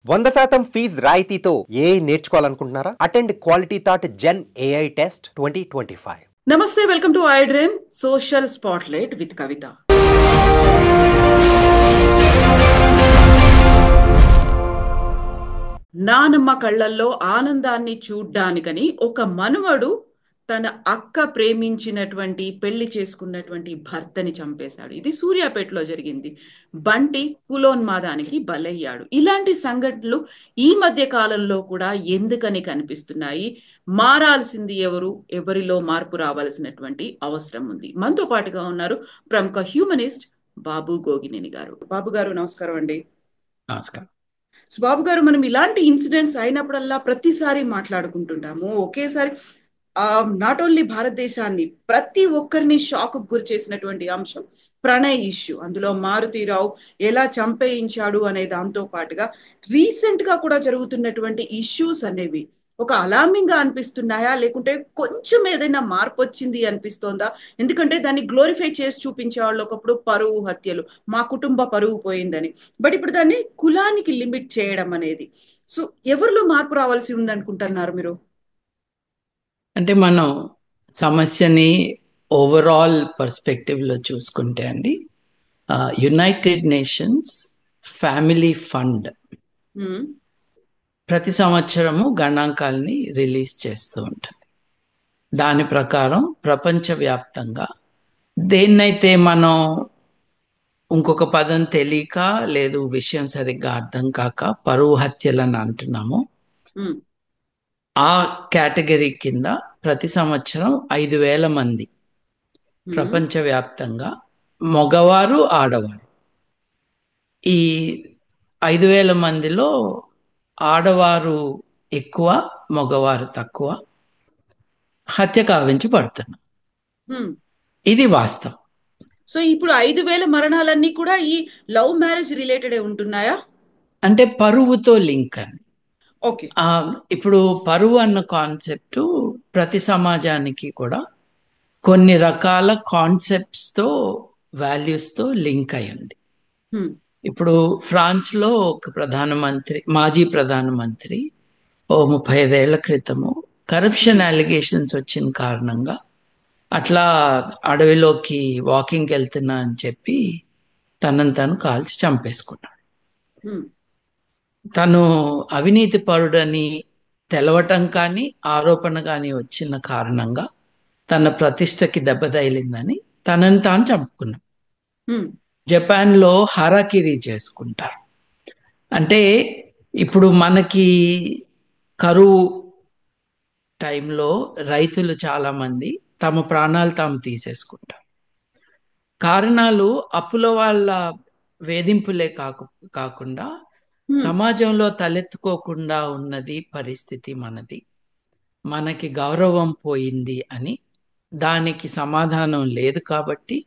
100% fees రాయితీతో AI నేర్చుకోవాలనుకుంటున్నారా? Attend quality thought gen AI test 2025. నమస్తే, welcome to iDream social spotlight with Kavitha. నానమ్మ కళ్ళల్లో ఆనందాన్ని చూడ్డానికని ఒక మనవడు తన అక్క ప్రేమించినటువంటి పెళ్లి చేసుకున్నటువంటి భర్తని చంపేశాడు. ఇది సూర్యాపేటలో జరిగింది. బంటి కులోన్మాదానికి బలయ్యాడు. ఇలాంటి సంఘటనలు ఈ మధ్య కాలంలో కూడా ఎందుకని కనిపిస్తున్నాయి? మారాల్సింది ఎవరు? ఎవరిలో మార్పు రావాల్సినటువంటి అవసరం ఉంది. మనతో పాటుగా ఉన్నారు ప్రముఖ హ్యూమనిస్ట్ బాబు గోగినేని గారు. బాబు గారు నమస్కారం అండి. నమస్కారం. సో బాబు గారు, మనం ఇలాంటి ఇన్సిడెంట్స్ అయినప్పుడల్లా ప్రతిసారి మాట్లాడుకుంటుంటాము. ఒకేసారి నాట్ ఓన్లీ భారతదేశాన్ని, ప్రతి ఒక్కరిని షాక్ గురి చేసినటువంటి అంశం ప్రణయ్ ఇష్యూ. అందులో మారుతీరావు ఎలా చంపేయించాడు అనే దాంతో పాటుగా రీసెంట్ గా కూడా జరుగుతున్నటువంటి ఇష్యూస్ అనేవి ఒక అలార్మింగ్ గా అనిపిస్తున్నాయా, లేకుంటే కొంచెం ఏదైనా మార్పు వచ్చింది అనిపిస్తోందా? ఎందుకంటే దాన్ని గ్లోరిఫై చేసి చూపించే వాళ్ళు ఒకప్పుడు పరువు హత్యలు, మా కుటుంబ పరువు పోయిందని, బట్ ఇప్పుడు దాన్ని కులానికి లిమిట్ చేయడం అనేది, సో ఎవరిలో మార్పు రావాల్సి ఉంది అనుకుంటున్నారు మీరు? అంటే మనం సమస్యని ఓవరాల్ పర్స్పెక్టివ్లో చూసుకుంటే అండి, యునైటెడ్ నేషన్స్ ఫ్యామిలీ ఫండ్ ప్రతి సంవత్సరము గణాంకాలని రిలీజ్ చేస్తూ ఉంటుంది. దాని ప్రకారం ప్రపంచవ్యాప్తంగా దేన్నైతే మనం ఇంకొక పదం తెలియక, లేదు విషయం సరిగ్గా అర్థం కాక పరువు హత్యలని అంటున్నామో, ఆ కేటగిరీ కింద ప్రతి సంవత్సరం 5,000 మంది ప్రపంచవ్యాప్తంగా మగవారు ఆడవారు, ఈ 5,000 మందిలో ఆడవారు ఎక్కువ, మగవారు తక్కువ హత్య కావించి పడుతున్నారు. ఇది వాస్తవం. సో ఇప్పుడు 5,000 మరణాలన్నీ కూడా ఈ లవ్ మ్యారేజ్ రిలేటెడ్ ఉంటున్నాయా? అంటే పరువుతో లింక్ అని. ఓకే, ఇప్పుడు పరువు అన్న కాన్సెప్ట్ ప్రతి సమాజానికి కూడా కొన్ని రకాల కాన్సెప్ట్స్తో, వాల్యూస్తో లింక్ అయి ఉంది. ఇప్పుడు ఫ్రాన్స్లో ఒక మాజీ ప్రధానమంత్రి 35 ఏళ్ల క్రితము కరప్షన్ అలిగేషన్స్ వచ్చిన కారణంగా అట్లా అడవిలోకి వాకింగ్కి వెళ్తున్నా అని చెప్పి తనను తను కాల్చి చంపేసుకున్నాడు. తను అవినీతి పరుడని తెలవటం కానీ, ఆరోపణ కానీ వచ్చిన కారణంగా తన ప్రతిష్టకి దెబ్బతగిలిందని తనని తాను చంపుకున్నాడు. జపాన్లో హరాకిరి చేసుకుంటారు. అంటే ఇప్పుడు మనకి కరువు టైంలో రైతులు చాలామంది తమ ప్రాణాలు తాము తీసేసుకుంటారు. కారణాలు అప్పుల వాళ్ళ వేధింపులే కాకుండా సమాజంలో తలెత్తుకోకుండా ఉన్నది పరిస్థితి మనది, మనకి గౌరవం పోయింది అని, దానికి సమాధానం లేదు కాబట్టి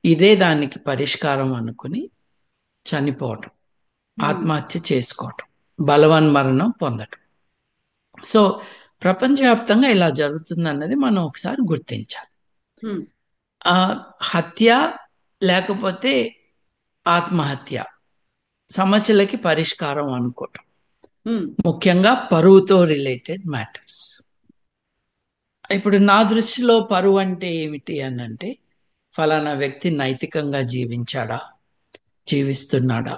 ఇదే దానికి పరిష్కారం అనుకుని చనిపోవటం, ఆత్మహత్య చేసుకోవటం, బలవన్మరణం పొందటం. సో ప్రపంచవ్యాప్తంగా ఇలా జరుగుతుంది అన్నది మనం ఒకసారి గుర్తించాలి. హత్య లేకపోతే ఆత్మహత్య సమస్యలకి పరిష్కారం అనుకోవటం, ముఖ్యంగా పరువుతో రిలేటెడ్ మ్యాటర్స్. ఇప్పుడు నా దృష్టిలో పరువు అంటే ఏమిటి అని అంటే, ఫలానా వ్యక్తి నైతికంగా జీవిస్తున్నాడా,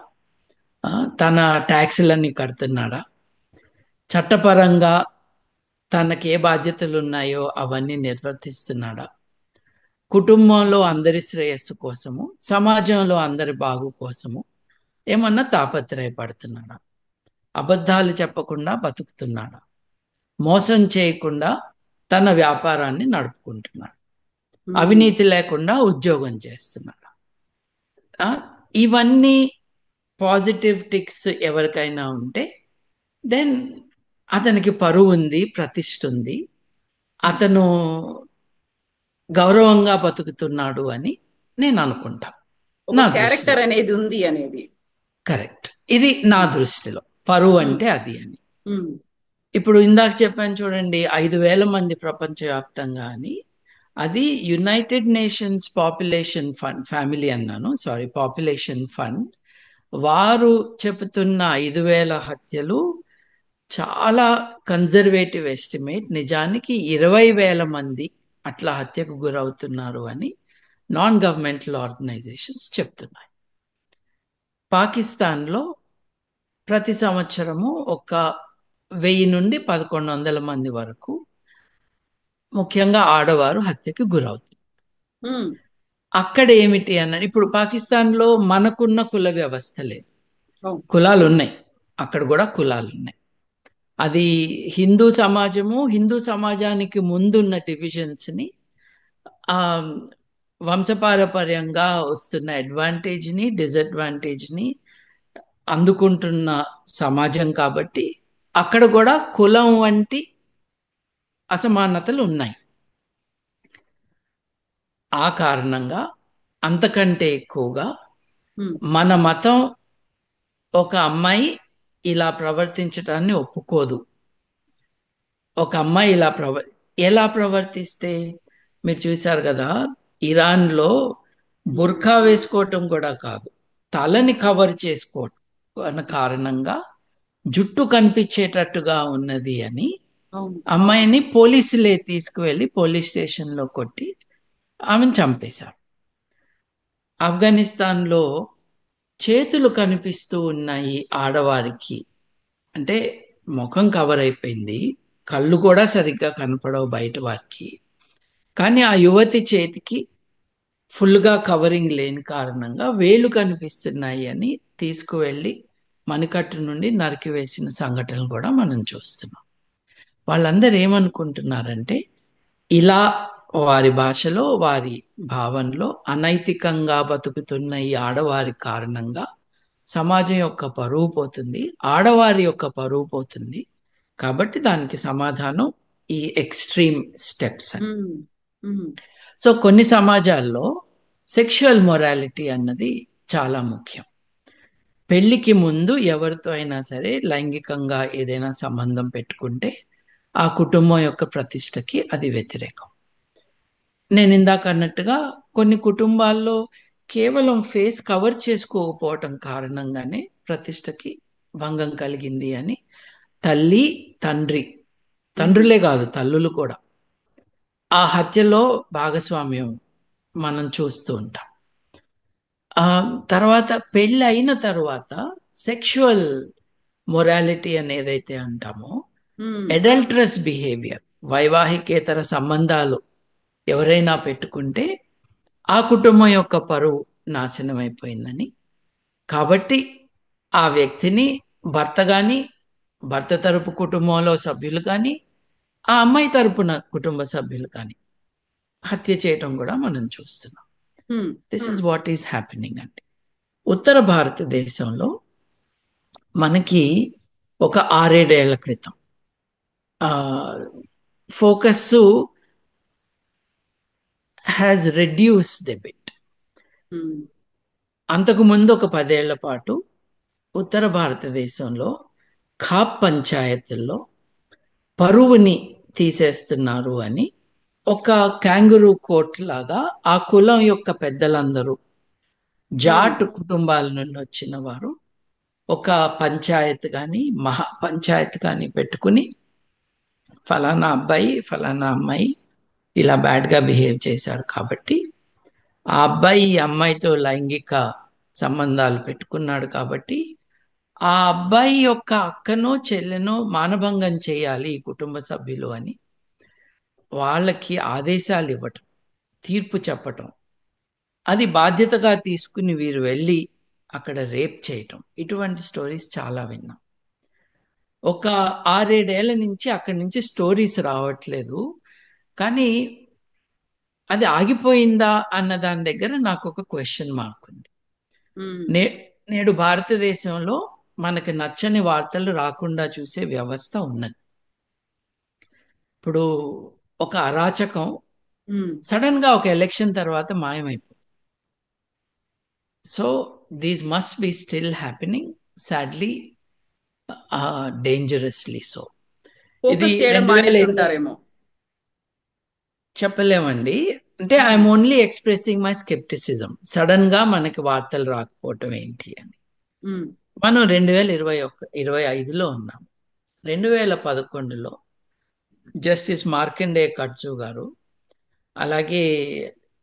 తన ట్యాక్సులన్నీ కడుతున్నాడా, చట్టపరంగా తనకి ఏ బాధ్యతలు ఉన్నాయో అవన్నీ నిర్వర్తిస్తున్నాడా, కుటుంబంలో అందరి శ్రేయస్సు కోసము, సమాజంలో అందరి బాగు కోసము ఏమన్నా తాపత్రయపడుతున్నాడా, అబద్ధాలు చెప్పకుండా బతుకుతున్నాడా, మోసం చేయకుండా తన వ్యాపారాన్ని నడుపుకుంటున్నాడు, అవినీతి లేకుండా ఉద్యోగం చేస్తున్నాడు. ఇవన్నీ పాజిటివ్ టిక్స్ ఎవరికైనా ఉంటే దెన్ అతనికి పరువు ఉంది, ప్రతిష్ఠ ఉంది, అతను గౌరవంగా బతుకుతున్నాడు అని నేను అనుకుంటాను. నా క్యారెక్టర్ అనేది ఉంది అనేది కరెక్ట్. ఇది నా దృష్టిలో పరువు అంటే అది అని. ఇప్పుడు ఇందాక చెప్పాను చూడండి, 5,000 మంది ప్రపంచవ్యాప్తంగా అని. అది United nations population fund, family అన్నాను, సారీ, పాపులేషన్ ఫండ్ వారు చెబుతున్న 5,000 హత్యలు చాలా కన్జర్వేటివ్ ఎస్టిమేట్. నిజానికి 20,000 మంది అట్లా హత్యకు గురవుతున్నారు అని నాన్ గవర్నమెంటల్ ఆర్గనైజేషన్స్ చెప్తున్నాయి. పాకిస్తాన్లో ప్రతి సంవత్సరము ఒక 1000 నుండి 1100 మంది వరకు ముఖ్యంగా ఆడవారు హత్యకు గురవుతారు. అక్కడ ఏమిటి అన్నది, ఇప్పుడు పాకిస్తాన్లో మనకున్న కుల వ్యవస్థ లేదు. కులాలు ఉన్నాయి, అక్కడ కూడా కులాలు ఉన్నాయి. అది హిందూ సమాజానికి ముందున్న డివిజన్స్ని వంశపారపర్యంగా వస్తున్న అడ్వాంటేజ్ని డిసడ్వాంటేజ్ని అందుకుంటున్న సమాజం కాబట్టి అక్కడ కూడా కులం వంటి అసమానతలు ఉన్నాయి. ఆ కారణంగా అంతకంటే ఎక్కువగా మన మతం ఒక అమ్మాయి ఇలా ప్రవర్తించడాన్ని ఒప్పుకోదు. ఒక అమ్మాయి ఎలా ప్రవర్తిస్తే, మీరు చూశారు కదా, ఇరాన్లో బుర్ఖా వేసుకోవటం కూడా కాదు, తలని కవర్ చేసుకోవటం అన్న కారణంగా జుట్టు కనిపించేటట్టుగా ఉన్నది అని అమ్మాయిని పోలీసులే తీసుకువెళ్ళి పోలీస్ స్టేషన్లో కొట్టి ఆమెను చంపేశారు. ఆఫ్ఘనిస్తాన్లో చేతులు కనిపిస్తూ ఉన్నాయి ఆడవారికి, అంటే ముఖం కవర్ అయిపోయింది, కళ్ళు కూడా సరిగ్గా కనపడవు బయట వారికి. కానీ ఆ యువతి చేతికి ఫుల్గా కవరింగ్ లేని కారణంగా వేలు కనిపిస్తున్నాయి అని తీసుకువెళ్ళి మణికట్టు నుండి నరికివేసిన సంఘటనలు కూడా మనం చూస్తున్నాం. వాళ్ళందరూ ఏమనుకుంటున్నారంటే, ఇలా వారి భాషలో వారి భావనలో అనైతికంగా బతుకుతున్న ఈ ఆడవారి కారణంగా సమాజం యొక్క పరువు పోతుంది, ఆడవారి యొక్క పరువు పోతుంది. కాబట్టి దానికి సమాధానం ఈ ఎక్స్ట్రీమ్ స్టెప్స్ అని. సో కొన్ని సమాజాల్లో సెక్షువల్ మొరాలిటీ అన్నది చాలా ముఖ్యం. పెళ్లికి ముందు ఎవరితో అయినా సరే లైంగికంగా ఏదైనా సంబంధం పెట్టుకుంటే ఆ కుటుంబం యొక్క ప్రతిష్టకి అది వ్యతిరేకం. నేను ఇందాక అన్నట్టుగా కొన్ని కుటుంబాల్లో కేవలం ఫేస్ కవర్ చేసుకోకపోవటం కారణంగానే ప్రతిష్టకి భంగం కలిగింది అని తల్లి తండ్రులే కాదు తల్లులు కూడా ఆ హత్యలో భాగస్వామ్యం మనం చూస్తూ ఉంటాం. తర్వాత పెళ్ళి అయిన తర్వాత సెక్షువల్ మొరాలిటీ అని ఏదైతే అంటామో, అడల్టరస్ బిహేవియర్, వైవాహికేతర సంబంధాలు ఎవరైనా పెట్టుకుంటే ఆ కుటుంబం యొక్క పరువు నాశనం అయిపోయిందని, కాబట్టి ఆ వ్యక్తిని భర్త కానీ, భర్త తరపు కుటుంబంలో సభ్యులు కానీ, ఆ అమ్మాయి తరపున కుటుంబ సభ్యులు కానీ హత్య చేయటం కూడా మనం చూస్తున్నాం. This is what is happening అండి. ఉత్తర భారతదేశంలో మనకి ఒక 6-7 ఏళ్ల క్రితం focus has reduced a bit. అంతకుముందు ఒక 10 ఏళ్ల పాటు ఉత్తర భారతదేశంలో ఖాప్ పంచాయతీల్లో పరువుని తీసేస్తున్నారు అని ఒక క్యాంగరూ కోర్ట్ లాగా ఆ కులం యొక్క పెద్దలందరూ జాట్ కుటుంబాల నుండి వచ్చిన వారు ఒక పంచాయత్ కానీ మహా పంచాయత్ కానీ పెట్టుకుని ఫలానా అబ్బాయి ఫలానా అమ్మాయి ఇలా బ్యాడ్గా బిహేవ్ చేశారు కాబట్టి ఆ అబ్బాయి ఈ అమ్మాయితో లైంగిక సంబంధాలు పెట్టుకున్నాడు కాబట్టి ఆ అబ్బాయి యొక్క అక్కనో చెల్లెనో మానభంగం చేయాలి ఈ కుటుంబ సభ్యులు అని వాళ్ళకి ఆదేశాలు ఇవ్వటం, తీర్పు చెప్పటం, అది బాధ్యతగా తీసుకుని వీరు వెళ్ళి అక్కడ రేప్ చేయటం, ఇటువంటి స్టోరీస్ చాలా విన్నాం. ఒక 6-7 ఏళ్ల నుంచి అక్కడి నుంచి స్టోరీస్ రావట్లేదు. కానీ అది ఆగిపోయిందా అన్న దాని దగ్గర నాకు ఒక క్వశ్చన్ మార్క్ ఉంది. నేడు భారతదేశంలో మనకి నచ్చని వార్తలు రాకుండా చూసే వ్యవస్థ ఉన్నది. ఇప్పుడు ఒక అరాచకం సడన్ గా ఒక ఎలక్షన్ తర్వాత మాయమైపోతుంది. So these must be still happening, sadly, dangerously so. ఇది చెప్పలేమండి. అంటే I'm only expressing my scepticism. Sudden గా మనకి వార్తలు రాకపోవటం ఏంటి అని. ఉమ్, మనం 2025లో ఉన్నాం. 2011లో జస్టిస్ మార్కండే కట్జు గారు, అలాగే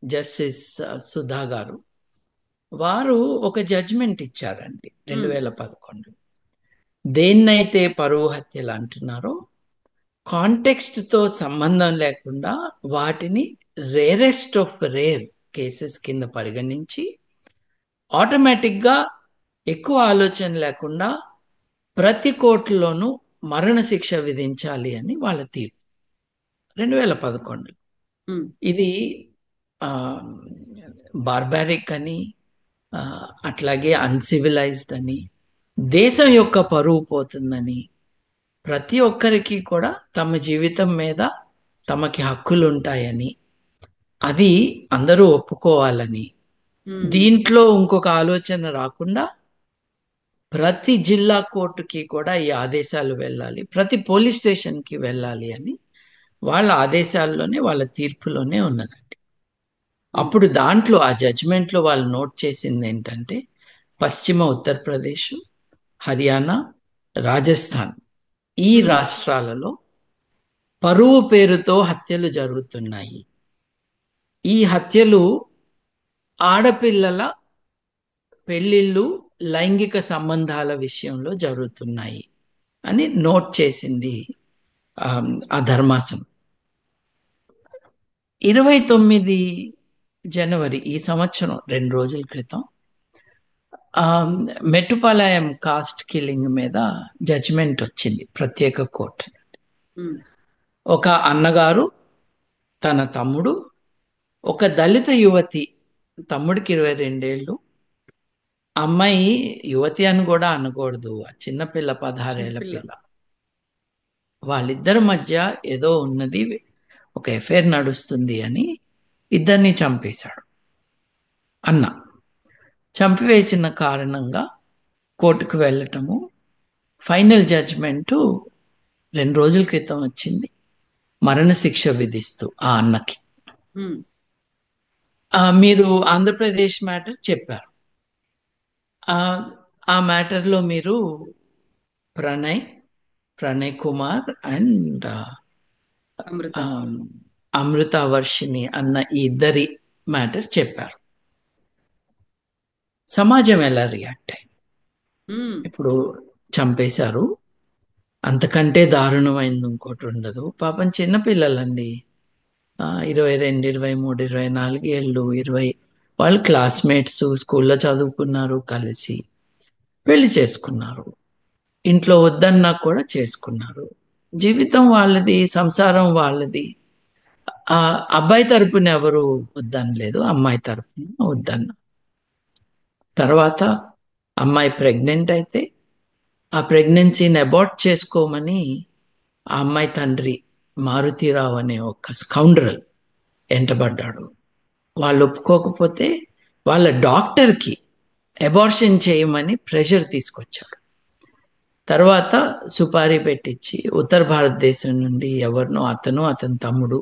జస్టిస్ సుధా గారు, వారు ఒక జడ్జిమెంట్ ఇచ్చారండి 2011. దేన్నైతే పరువు హత్యలు అంటున్నారో కాంటెక్స్ట్ తో సంబంధం లేకుండా వాటిని రేరెస్ట్ ఆఫ్ రేర్ కేసెస్ కింద పరిగణించి ఆటోమేటిక్గా ఎక్కువ ఆలోచన లేకుండా ప్రతి కోర్టులోనూ మరణశిక్ష విధించాలి అని వాళ్ళ తీర్పు 2011. ఉమ్, ఇది బార్బారిక్ అని, ఆ, అట్లాగే అన్సివిలైజ్డ్ అని, దేశం యొక్క పరువు పోతుందని, ప్రతి ఒక్కరికి కూడా తమ జీవితం మీద తమకి హక్కులు ఉంటాయని, అది అందరూ ఒప్పుకోవాలని, ఉమ్, దీంట్లో ఇంకొక ఆలోచన రాకుండా ప్రతి జిల్లా కోర్టుకి కూడా ఈ ఆదేశాలు వెళ్ళాలి, ప్రతి పోలీస్ స్టేషన్కి వెళ్ళాలి అని వాళ్ళ ఆదేశాల్లోనే వాళ్ళ తీర్పులోనే ఉన్నదండి. అప్పుడు దాంట్లో ఆ జడ్జిమెంట్లో వాళ్ళు నోట్ చేసింది ఏంటంటే పశ్చిమ ఉత్తరప్రదేశ్, హర్యానా, రాజస్థాన్ ఈ రాష్ట్రాలలో పరువు పేరుతో హత్యలు జరుగుతున్నాయి. ఈ హత్యలు ఆడపిల్లల పెళ్లిళ్ళు, లైంగిక సంబంధాల విషయంలో జరుగుతున్నాయి అని నోట్ చేసింది ఆ ధర్మాసనం. 29 జనవరి ఈ సంవత్సరం 2 రోజుల క్రితం మెట్టుపాలయం కాస్ట్ కిల్లింగ్ మీద జడ్జిమెంట్ వచ్చింది ప్రత్యేక కోర్టు. ఉమ్, ఒక అన్నగారు, తన తమ్ముడు, ఒక దళిత యువతి, తమ్ముడికి 22 ఏళ్ళు, అమ్మాయి యువతి అని కూడా అనకూడదు, ఆ చిన్నపిల్ల 16 ఏళ్ల చిన్నపిల్ల. పిల్ల, వాళ్ళిద్దరి మధ్య ఏదో ఉన్నది, ఒక ఎఫైర్ నడుస్తుంది అని ఇద్దరిని చంపేశాడు. అన్న చంపివేసిన కారణంగా కోర్టుకు వెళ్ళటము, ఫైనల్ జడ్జిమెంటు 2 రోజుల క్రితం వచ్చింది, మరణశిక్ష విధిస్తూ ఆ అన్నకి. ఉమ్, మీరు ఆంధ్రప్రదేశ్ మ్యాటర్ చెప్పారు. ఆ మ్యాటర్లో మీరు ప్రణయ్ కుమార్ అండ్ అమృత. అమృత వర్షిణి అన్న ఈ ఇద్దరి మ్యాటర్ చెప్పారు. సమాజం ఎలా రియాక్ట్ అయింది? ఉమ్, ఇప్పుడు చంపేశారు, అంతకంటే దారుణమైంది ఇంకోటి ఉండదు. పాపం చిన్నపిల్లలండి, 22, 23, 24 ఏళ్ళు, 20, వాళ్ళు క్లాస్మేట్స్, స్కూల్లో చదువుకున్నారు, కలిసి పెళ్లి చేసుకున్నారు, ఇంట్లో వద్దన్నా కూడా చేసుకున్నారు, జీవితం వాళ్ళది, సంసారం వాళ్ళది. ఆ అబ్బాయి తరపున ఎవరు వద్దనలేదు, అమ్మాయి తరపున వద్దన్న. తర్వాత అమ్మాయి ప్రెగ్నెంట్ అయితే ఆ ప్రెగ్నెన్సీని అబార్ట్ చేసుకోమని ఆ అమ్మాయి తండ్రి మారుతీరావు అనే ఒక స్కౌండ్రల్ ఎంటబడ్డాడు. వాళ్ళు ఒప్పుకోకపోతే వాళ్ళ డాక్టర్కి అబార్షన్ చేయమని ప్రెషర్ తీసుకొచ్చాడు. తర్వాత సుపారీ పెట్టించి ఉత్తర భారతదేశం నుండి ఎవరినో అతని తమ్ముడు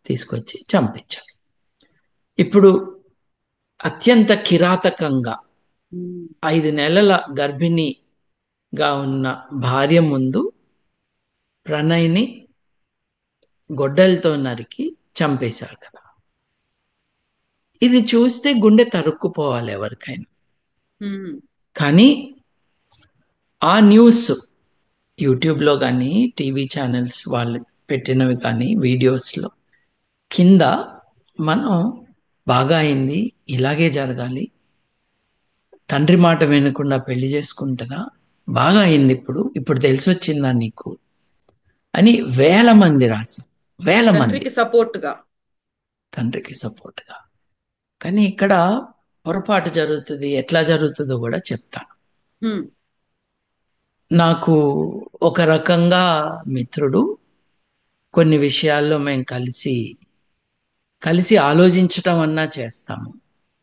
తీసుకొచ్చి చంపించాడు. ఇప్పుడు అత్యంత కిరాతకంగా ఉమ్, 5 నెలల గర్భిణిగా ఉన్న భార్య ముందు ప్రణయ్ని గొడ్డలతో నరికి చంపేశారు కదా. ఇది చూస్తే గుండె తరుక్కుపోవాలి ఎవరికైనా. ఉమ్, కానీ ఆ న్యూస్ యూట్యూబ్లో కానీ, టీవీ ఛానల్స్ వాళ్ళు పెట్టినవి కానీ, వీడియోస్లో కింద మనం బాగా అయింది, ఇలాగే జరగాలి, తండ్రి మాట వినకుండా పెళ్లి చేసుకుంటుందా, బాగా అయింది, ఇప్పుడు తెలిసి వచ్చిందా నీకు అని వేల మంది రాశారు, వేల మంది తండ్రికి సపోర్ట్గా. తండ్రికి సపోర్ట్గా. కానీ ఇక్కడ పొరపాటు జరుగుతుంది, ఎట్లా జరుగుతుందో కూడా చెప్తాను. ఉమ్, నాకు ఒక రకంగా మిత్రుడు, కొన్ని విషయాల్లో మేము కలిసి ఆలోచించటం అన్నా చేస్తాము.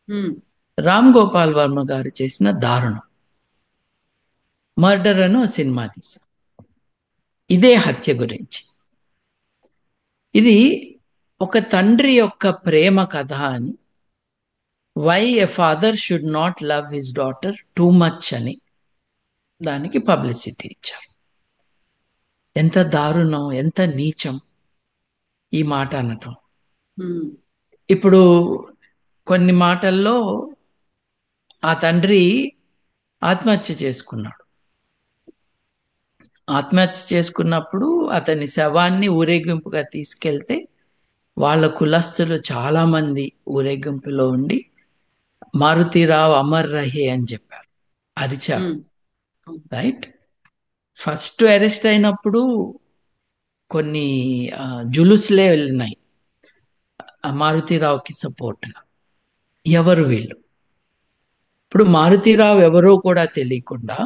ఉమ్, రామ్ గోపాల్ వర్మ గారు చేసిన దారుణం, మర్డర్ అని ఓ సినిమా తీశారు ఇదే హత్య గురించి. ఇది ఒక తండ్రి యొక్క ప్రేమ కథ అని why a father should not love his daughter too much అని దానికి పబ్లిసిటీ ఇచ్చారు. ఎంత దారుణం, ఎంత నీచం ఈ మాట అనటం. ఇప్పుడు కొన్ని మాటల్లో ఆ తండ్రి ఆత్మహత్య చేసుకున్నాడు. ఆత్మహత్య చేసుకున్నప్పుడు అతని శవాన్ని ఊరేగింపుగా తీసుకెళ్తే వాళ్ళ కులస్తులు చాలా మంది ఊరేగింపులో ఉండి మారుతీరావు అమర్ రహే అని చెప్పారు, అరిచారు. రైట్. ఫస్ట్ అరెస్ట్ అయినప్పుడు కొన్ని జులుస్లే వెళ్ళినాయి మారుతీరావుకి సపోర్ట్గా. ఎవరు వీళ్ళు? ఇప్పుడు మారుతీరావు ఎవరో కూడా తెలియకుండా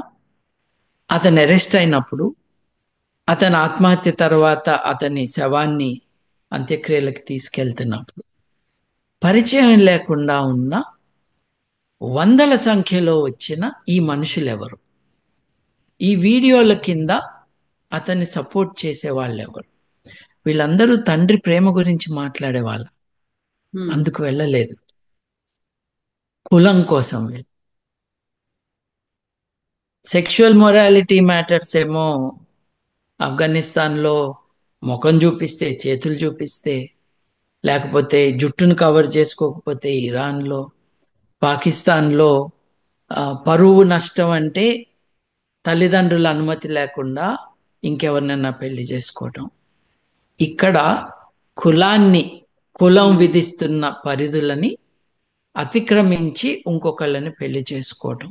అతను అరెస్ట్ అయినప్పుడు, అతని ఆత్మహత్య తర్వాత అతని శవాన్ని అంత్యక్రియలకు తీసుకెళ్తున్నప్పుడు పరిచయం లేకుండా ఉన్న వందల సంఖ్యలో వచ్చిన ఈ మనుషులు ఎవరు? ఈ వీడియోల కింద అతన్ని సపోర్ట్ చేసే వాళ్ళు ఎవరు? వీళ్ళందరూ తండ్రి ప్రేమ గురించి మాట్లాడేవాళ్ళు, అందుకు వెళ్ళలేదు. కులం కోసం వీళ్ళు. సెక్షువల్ మొరాలిటీ మ్యాటర్స్ ఏమో ఆఫ్ఘనిస్తాన్లో ముఖం చూపిస్తే, చేతులు చూపిస్తే, లేకపోతే జుట్టును కవర్ చేసుకోకపోతే ఇరాన్లో, పాకిస్తాన్లో పరువు నష్టం అంటే తల్లిదండ్రుల అనుమతి లేకుండా ఇంకెవరినైనా పెళ్లి చేసుకోవటం. ఇక్కడ కులం విధిస్తున్న పరిధులని అతిక్రమించి ఇంకొకళ్ళని పెళ్లి చేసుకోవటం,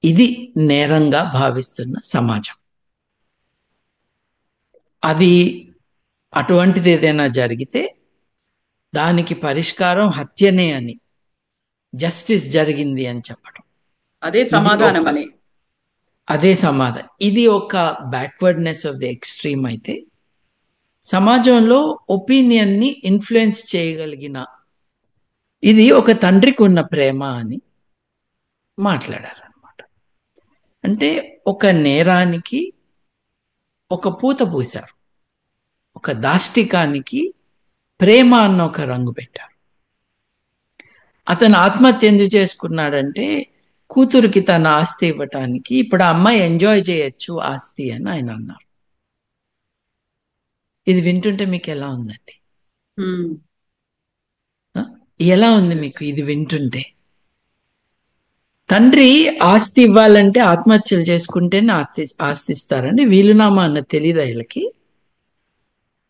ఇది నేరంగా భావిస్తున్న సమాజం. అది అటువంటిది ఏదైనా జరిగితే దానికి పరిష్కారం హత్యనే అని, జస్టిస్ జరిగింది అని చెప్పడం, అదే సమాధానం అని. అదే సమాధానం. ఇది ఒక బ్యాక్వర్డ్నెస్ ఆఫ్ ది ఎక్స్ట్రీమ్. అయితే సమాజంలో ఒపీనియన్ని ఇన్ఫ్లుయెన్స్ చేయగలిగిన ఇది ఒక తండ్రికి ఉన్న ప్రేమ అని మాట్లాడారు అనమాట. అంటే ఒక నేరానికి ఒక పూత పూశారు, ఒక దాష్టికానికి ప్రేమ అన్న ఒక రంగు పెట్టారు. అతను ఆత్మహత్య ఎందుకు చేసుకున్నాడంటే కూతురికి తన ఆస్తి ఇవ్వటానికి. ఇప్పుడు ఆ అమ్మాయి ఎంజాయ్ చేయొచ్చు ఆస్తి అని ఆయన అన్నారు. ఇది వింటుంటే మీకు ఎలా ఉందండి? ఎలా ఉంది మీకు ఇది వింటుంటే? తండ్రి ఆస్తి ఇవ్వాలంటే ఆత్మహత్యలు చేసుకుంటేనే ఆస్తి ఇస్తారండి. వీలునామా అన్న తెలీదా వీళ్ళకి?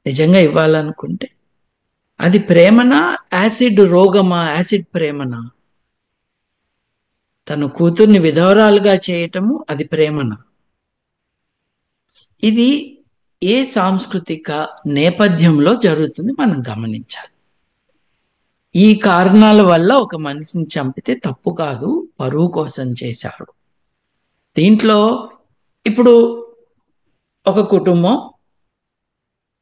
నిజంగా ఇవ్వాలనుకుంటే అది ప్రేమనా, యాసిడ్ రోగమా, యాసిడ్ ప్రేమనా? తన కూతుర్ని విధవరాలుగా చేయటము అది ప్రేమనా? ఇది ఏ సాంస్కృతిక నేపథ్యంలో జరుగుతుంది మనం గమనించాలి. ఈ కారణాల వల్ల ఒక మనిషిని చంపితే తప్పు కాదు, పరువు కోసం చేశారు. దీంట్లో ఇప్పుడు ఒక కుటుంబం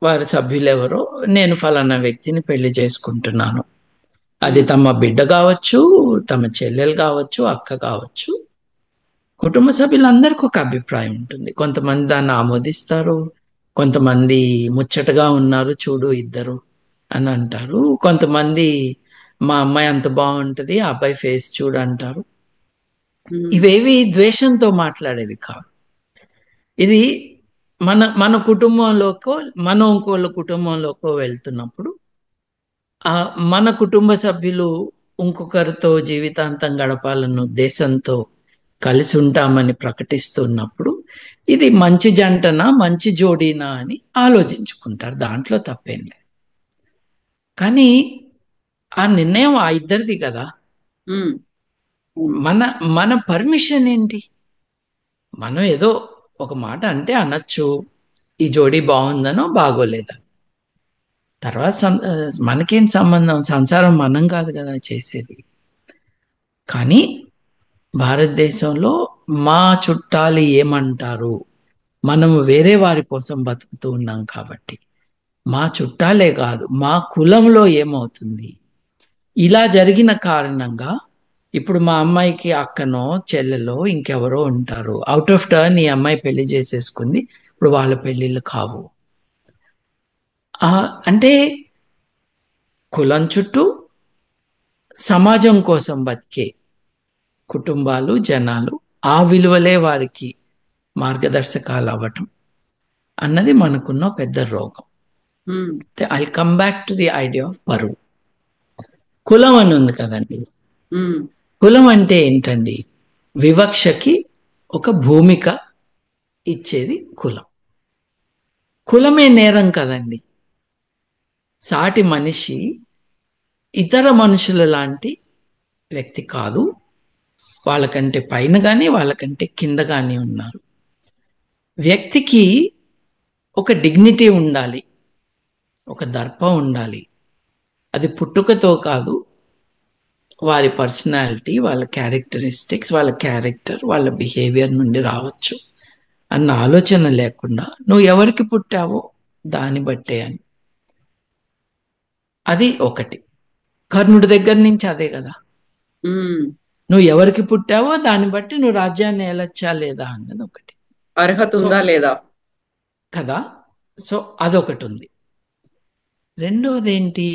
వారి సభ్యులెవరో, నేను ఫలానా వ్యక్తిని పెళ్లి చేసుకుంటున్నాను, అది తమ బిడ్డ కావచ్చు, తమ చెల్లెలు కావచ్చు, అక్క కావచ్చు, కుటుంబ సభ్యులందరికీ ఒక అభిప్రాయం ఉంటుంది. కొంతమంది దాన్ని ఆమోదిస్తారు, కొంతమంది ముచ్చటగా ఉన్నారు చూడు ఇద్దరు అని అంటారు, కొంతమంది మా అమ్మాయి అంత బాగుంటుంది, ఆ అబ్బాయి ఫేస్ చూడు అంటారు. ఇవేవి ద్వేషంతో మాట్లాడేవి కాదు. ఇది మన కుటుంబంలోకో మనం ఇంకోళ్ళ కుటుంబంలోకో వెళ్తున్నప్పుడు మన కుటుంబ సభ్యులు ఇంకొకరితో జీవితాంతం గడపాలన్న ఉద్దేశంతో కలిసి ఉంటామని ప్రకటిస్తున్నప్పుడు ఇది మంచి జంటనా, మంచి జోడీనా అని ఆలోచించుకుంటారు. దాంట్లో తప్పేం లేదు. కానీ ఆ నిర్ణయం ఆ ఇద్దరిది కదా. మన పర్మిషన్ ఏంటి? మనం ఏదో ఒక మాట అంటే అనొచ్చు, ఈ జోడీ బాగుందనో బాగోలేదా. తర్వాత మనకేం సంబంధం? సంసారం మనం కాదు కదా చేసేది. కానీ భారతదేశంలో మా చుట్టాలు ఏమంటారు, మనము వేరే వారి కోసం బతుకుతూ ఉన్నాం కాబట్టి మా చుట్టాలే కాదు మా కులంలో ఏమవుతుంది, ఇలా జరిగిన కారణంగా ఇప్పుడు మా అమ్మాయికి అక్కనో చెల్లెలో ఇంకెవరో ఉంటారు, అవుట్ ఆఫ్ టర్న్ ఈ అమ్మాయి పెళ్లి చేసేసుకుంది, ఇప్పుడు వాళ్ళ పెళ్ళిళ్ళు కావు. అంటే కులం చుట్టూ సమాజం కోసం బతికే కుటుంబాలు, జనాలు, ఆ విలువలే వారికి మార్గదర్శకాలు అవ్వటం అన్నది మనకున్న పెద్ద రోగం. I come back to the idea of పరువు. కులం అని ఉంది కదండి. కులం అంటే ఏంటండి? వివక్షకి ఒక భూమిక ఇచ్చేది కులం. కులమే నేరం కదండి. సాటి మనిషి ఇతర మనుషుల లాంటి వ్యక్తి కాదు, వాళ్ళకంటే పైన కానీ వాళ్ళకంటే కింద కానీ ఉన్నారు. వ్యక్తికి ఒక డిగ్నిటీ ఉండాలి, ఒక దర్పం ఉండాలి. అది పుట్టుకతో కాదు, వారి పర్సనాలిటీ, వాళ్ళ క్యారెక్టరిస్టిక్స్, వాళ్ళ క్యారెక్టర్, వాళ్ళ బిహేవియర్ నుండి రావచ్చు అన్న ఆలోచన లేకుండా నువ్వు ఎవరికి పుట్టావో దాన్ని బట్టే అని. అది ఒకటి. కర్ణుడి దగ్గర నుంచి అదే కదా, నువ్వు ఎవరికి పుట్టావో దాన్ని బట్టి నువ్వు రాజ్యాన్ని ఏలొచ్చా లేదా అన్నది ఒకటి. అర్హత ఉందా లేదా కదా. సో అదొకటి ఉంది. రెండవది ఏంటి?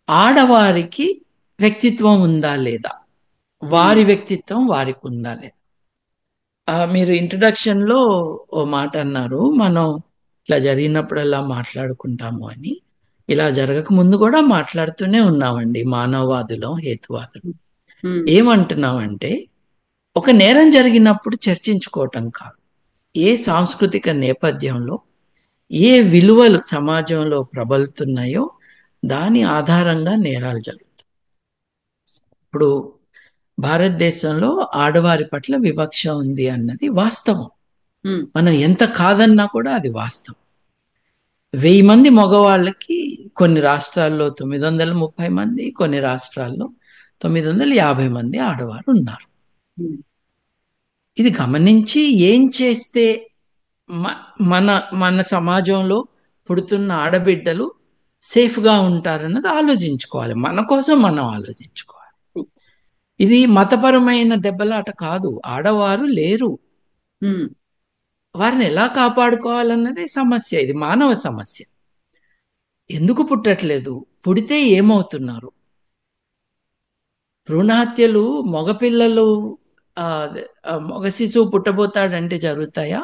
ఆడవారికి వ్యక్తిత్వం ఉందా లేదా, వారి వ్యక్తిత్వం వారికి ఉందా లేదా. మీరు ఇంట్రడక్షన్లో ఓ మాట అన్నారు, మనం ఇట్లా జరిగినప్పుడల్లా మాట్లాడుకుంటాము అని. ఇలా జరగక ముందు కూడా మాట్లాడుతూనే ఉన్నామండి, మానవవాదులం, హేతువాదులం. ఏమంటున్నామంటే, ఒక నేరం జరిగినప్పుడు చర్చించుకోవటం కాదు, ఏ సాంస్కృతిక నేపథ్యంలో ఏ విలువలు సమాజంలో ప్రబలుతున్నాయో దాని ఆధారంగా నేరాలు జరుగుతాయి. ఇప్పుడు భారతదేశంలో ఆడవారి పట్ల వివక్ష ఉంది అన్నది వాస్తవం. మనం ఎంత కాదన్నా కూడా అది వాస్తవం. 1000 మంది మగవాళ్ళకి కొన్ని రాష్ట్రాల్లో 930 మంది, కొన్ని రాష్ట్రాల్లో 950 మంది ఆడవారు ఉన్నారు. ఇది గమనించి ఏం చేస్తే మన మన సమాజంలో పుడుతున్న ఆడబిడ్డలు సేఫ్గా ఉంటారన్నది ఆలోచించుకోవాలి. మన కోసం మనం ఆలోచించుకోవాలి. ఇది మతపరమైన దెబ్బలాట కాదు. ఆడవారు లేరు, వారిని ఎలా కాపాడుకోవాలన్నదే సమస్య. ఇది మానవ సమస్య. ఎందుకు పుట్టట్లేదు, పుడితే ఏమవుతున్నారు? భ్రూణహత్యలు మగపిల్లలు, మగ శిశువు పుట్టబోతాడంటే జరుగుతాయా?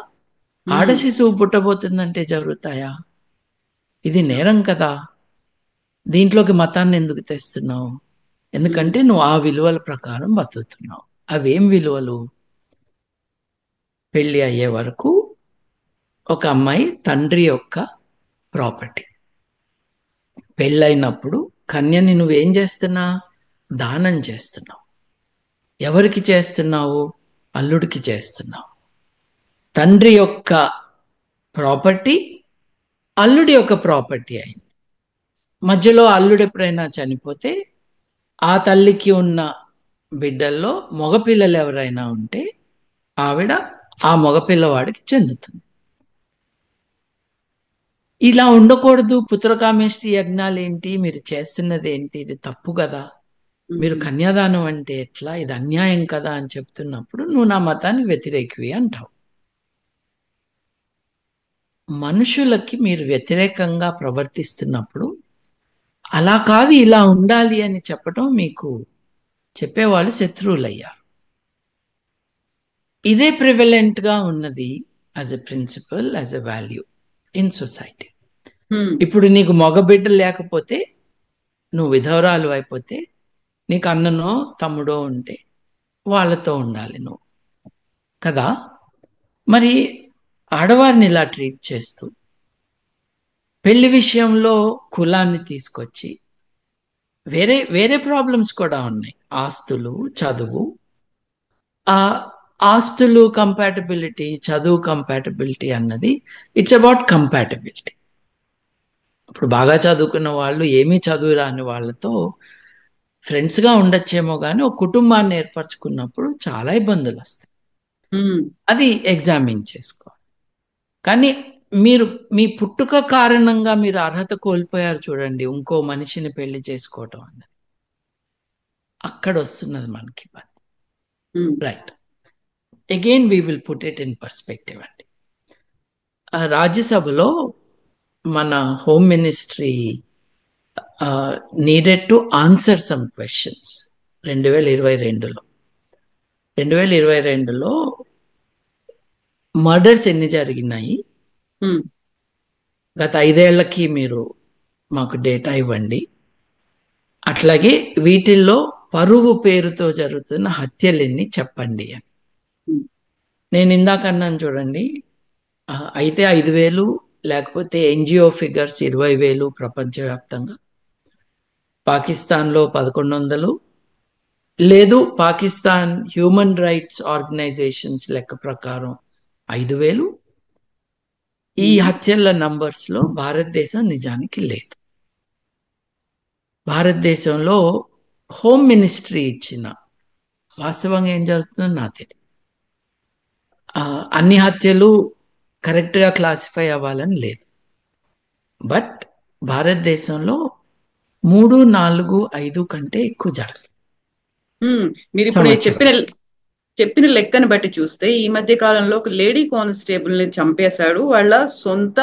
ఆడ శిశువు పుట్టబోతుందంటే జరుగుతాయా? ఇది నేరం కదా. దీంట్లోకి మతాన్ని ఎందుకు తెస్తున్నావు? ఎందుకంటే నువ్వు ఆ విలువల ప్రకారం బతుకుతున్నావు. అవేం విలువలు? పెళ్లి అయ్యే వరకు ఒక అమ్మాయి తండ్రి యొక్క ప్రాపర్టీ. పెళ్ళైనప్పుడు కన్యని నువ్వేం చేస్తున్నా? దానం చేస్తున్నావు. ఎవరికి చేస్తున్నావు? అల్లుడికి చేస్తున్నావు. తండ్రి యొక్క ప్రాపర్టీ అల్లుడి యొక్క ప్రాపర్టీ అయింది. మధ్యలో అల్లుడు ఎప్పుడైనా చనిపోతే ఆ తల్లికి ఉన్న బిడ్డల్లో మగపిల్లలు ఎవరైనా ఉంటే ఆవిడ ఆ మగపిల్లవాడికి చెందుతుంది. ఇలా ఉండకూడదు. పుత్రకామేష్టి యజ్ఞాలు ఏంటి, మీరు చేస్తున్నది ఏంటి, ఇది తప్పు కదా, మీరు కన్యాదానం అంటే ఎట్లా, ఇది అన్యాయం కదా అని చెప్తున్నప్పుడు నువ్వు నా మతానికి వ్యతిరేకివి అంటావు. మనుషులకి మీరు వ్యతిరేకంగా ప్రవర్తిస్తున్నప్పుడు అలా కాదు ఇలా ఉండాలి అని చెప్పడం, మీకు చెప్పేవాళ్ళు శత్రువులయ్యారు. ఇదే ప్రివలెంట్గా ఉన్నది as a principle, as a value in society. ఇప్పుడు నీకు మగబిడ్డ లేకపోతే, నువ్వు విధవరాలు అయిపోతే, నీకు అన్ననో తమ్ముడో ఉంటే వాళ్ళతో ఉండాలి నువ్వు కదా. మరి ఆడవారిని ఇలా ట్రీట్ చేస్తూ పెళ్లి విషయంలో కులాన్ని తీసుకొచ్చి, వేరే వేరే ప్రాబ్లమ్స్ కూడా ఉన్నాయి. ఆస్తులు, చదువు, ఆ ఆస్తులు కంపాటబిలిటీ, చదువు కంపాటబిలిటీ అన్నది ఇట్స్ అబౌట్ కంపాటబిలిటీ. ఇప్పుడు బాగా చదువుకున్న వాళ్ళు ఏమీ చదువు రాని వాళ్ళతో ఫ్రెండ్స్గా ఉండొచ్చేమో కానీ ఒక కుటుంబాన్ని ఏర్పరచుకున్నప్పుడు చాలా ఇబ్బందులు వస్తాయి. అది ఎగ్జామిన్ చేసుకోవాలి. కానీ మీరు మీ పుట్టుక కారణంగా మీరు అర్హత కోల్పోయారు చూడండి, ఇంకో మనిషిని పెళ్లి చేసుకోవటం అన్నది, అక్కడ వస్తున్నది మనకి ఇబ్బంది. Right, again we will put it in perspective అండి. రాజ్యసభలో మన home ministry needed to answer some questions 2022లో 2022లో మర్డర్స్ ఎన్ని జరిగినాయి, గత 5 ఏళ్లకి మీరు మాకు డేటా ఇవ్వండి, అట్లాగే వీటిల్లో పరువు పేరుతో జరుగుతున్న హత్యలు ఎన్ని చెప్పండి అని. నేను ఇందాక అన్నాను చూడండి, అయితే 5,000 లేకపోతే ఎన్జిఓ ఫిగర్స్ 20,000 ప్రపంచవ్యాప్తంగా, పాకిస్తాన్లో 1,100, లేదు పాకిస్తాన్ హ్యూమన్ రైట్స్ ఆర్గనైజేషన్స్ లెక్క ప్రకారం 5,000. ఈ హత్యల నంబర్స్లో భారతదేశం నిజానికి లేదు. భారతదేశంలో హోమ్ మినిస్ట్రీ ఇచ్చిన వాస్తవంగా ఏం జరుగుతుందో నాకు తెలియదు. అన్ని హత్యలు కరెక్ట్గా క్లాసిఫై అవ్వాలని లేదు, బట్ భారతదేశంలో 3, 4, 5 కంటే ఎక్కువ జరగదు. మీరు ఇప్పుడు చెప్పిన లెక్కను బట్టి చూస్తే ఈ మధ్య కాలంలో ఒక లేడీ కానిస్టేబుల్ ని చంపేశాడు, వాళ్ళ సొంత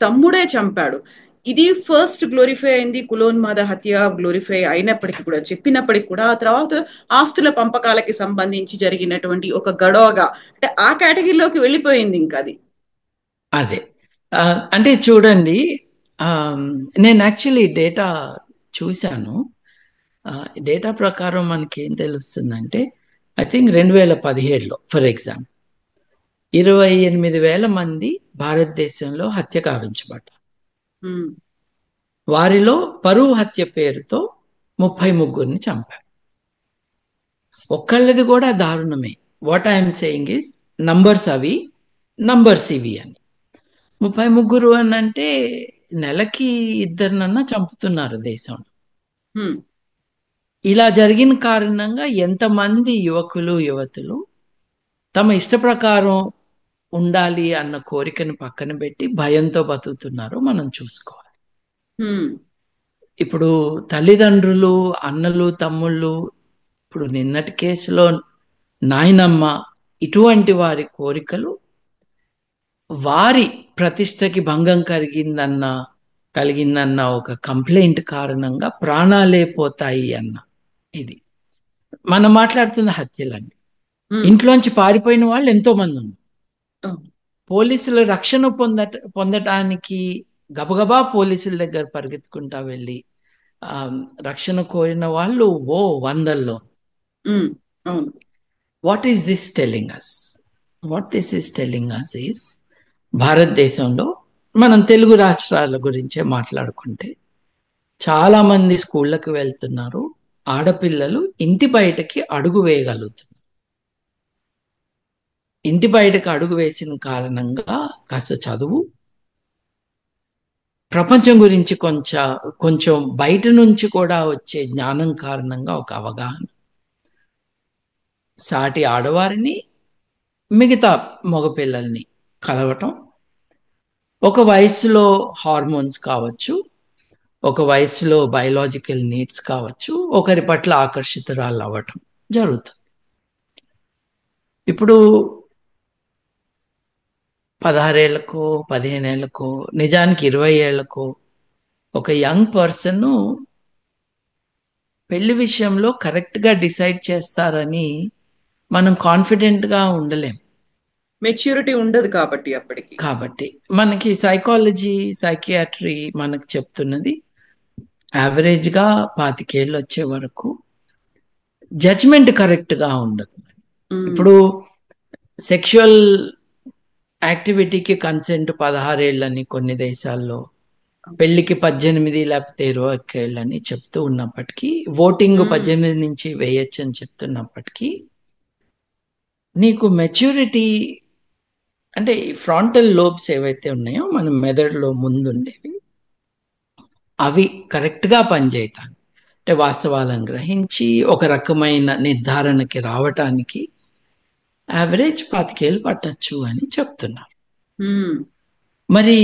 తమ్ముడే చంపాడు. ఇది ఫస్ట్ గ్లోరిఫై అయింది, కులోన్మాద హత్య గ్లోరిఫై అయినప్పటికీ కూడా, చెప్పినప్పటికీ కూడా ఆ తర్వాత ఆస్తుల పంపకాలకి సంబంధించి జరిగినటువంటి ఒక గొడవగా, అంటే ఆ కేటగిరీలోకి వెళ్ళిపోయింది ఇంకా అది. అదే అంటే చూడండి, నేను యాక్చువల్లీ డేటా చూశాను. డేటా ప్రకారం మనకి ఏం తెలుస్తుందంటే, ఐ థింక్ 2017లో ఫర్ ఎగ్జాంపుల్ 28,000 మంది భారతదేశంలో హత్య కావించబడ్డారు. వారిలో పరువు హత్య పేరుతో 33ని చంపారు. ఒక్కళ్ళది కూడా దారుణమే. What I'm saying is numbers అవి, నంబర్స్ ఇవి అని. 33 అని అంటే నెలకి 2 చంపుతున్నారు దేశంలో. ఇలా జరిగిన కారణంగా ఎంతమంది యువకులు యువతులు తమ ఇష్ట ప్రకారం ఉండాలి అన్న కోరికను పక్కన పెట్టి భయంతో బతుకుతున్నారో మనం చూసుకోవాలి. ఇప్పుడు తల్లిదండ్రులు, అన్నలు, తమ్ముళ్ళు, ఇప్పుడు నిన్నటి కేసులో నాయనమ్మ, ఇటువంటి వారి కోరికలు వారి ప్రతిష్టకి భంగం కలిగిందన్న ఒక కంప్లైంట్ కారణంగా ప్రాణాలే పోతాయి అన్న. ఇది మనం మాట్లాడుతున్న హత్యలండి. ఇంట్లోంచి పారిపోయిన వాళ్ళు ఎంతో మంది ఉన్నారు. పోలీసుల రక్షణ పొందటానికి గబగబా పోలీసుల దగ్గర పరిగెత్తుకుంటా వెళ్ళి రక్షణ కోరిన వాళ్ళు వందల్లో. What is this telling us? What this is telling us is, భారతదేశంలో మనం తెలుగు రాష్ట్రాల గురించే మాట్లాడుకుంటే చాలా మంది స్కూళ్ళకి వెళ్తున్నారు, ఆడపిల్లలు ఇంటి బయటకి అడుగు వేయగలుగుతున్నారు. ఇంటి బయటకు అడుగు వేసిన కారణంగా కాస్త చదువు, ప్రపంచం గురించి కొంచెం బయట నుంచి కూడా వచ్చే జ్ఞానం కారణంగా ఒక అవగాహన, సాటి ఆడవారిని మిగతా మగపిల్లల్ని కలవటం, ఒక వయసులో హార్మోన్స్ కావచ్చు, ఒక వయసులో బయలాజికల్ నీడ్స్ కావచ్చు, ఒకరి పట్ల ఆకర్షితురాలు అవ్వటం జరుగుతుంది. ఇప్పుడు 16 ఏళ్లకో 15 ఏళ్లకో, నిజానికి 20 ఏళ్లకో ఒక యంగ్ పర్సన్ పెళ్లి విషయంలో కరెక్ట్గా డిసైడ్ చేస్తారని మనం కాన్ఫిడెంట్గా ఉండలేం. మెచ్యూరిటీ ఉండదు కాబట్టి అప్పటికి. కాబట్టి మనకి సైకాలజీ, సైకియాట్రీ మనకు చెప్తున్నది యావరేజ్గా 25 ఏళ్ళు వచ్చే వరకు జడ్జ్మెంట్ కరెక్ట్గా ఉండదు. ఇప్పుడు సెక్షువల్ యాక్టివిటీకి కన్సెంట్ 16 ఏళ్ళని కొన్ని దేశాల్లో, పెళ్లికి 18 లేకపోతే 21 ఏళ్ళని చెప్తూ ఉన్నప్పటికీ, ఓటింగ్ 18 నుంచి వేయచ్చు అని చెప్తున్నప్పటికీ, నీకు మెచ్యూరిటీ అంటే ఫ్రాంటల్ లోబ్స్ ఏవైతే ఉన్నాయో మన మెదడులో ముందుండేవి, అవి కరెక్ట్గా పనిచేయటానికి, అంటే వాస్తవాలను గ్రహించి ఒక రకమైన నిర్ధారణకి రావటానికి యావరేజ్ 25 ఏళ్ళు పట్టచ్చు అని చెప్తున్నారు. మరి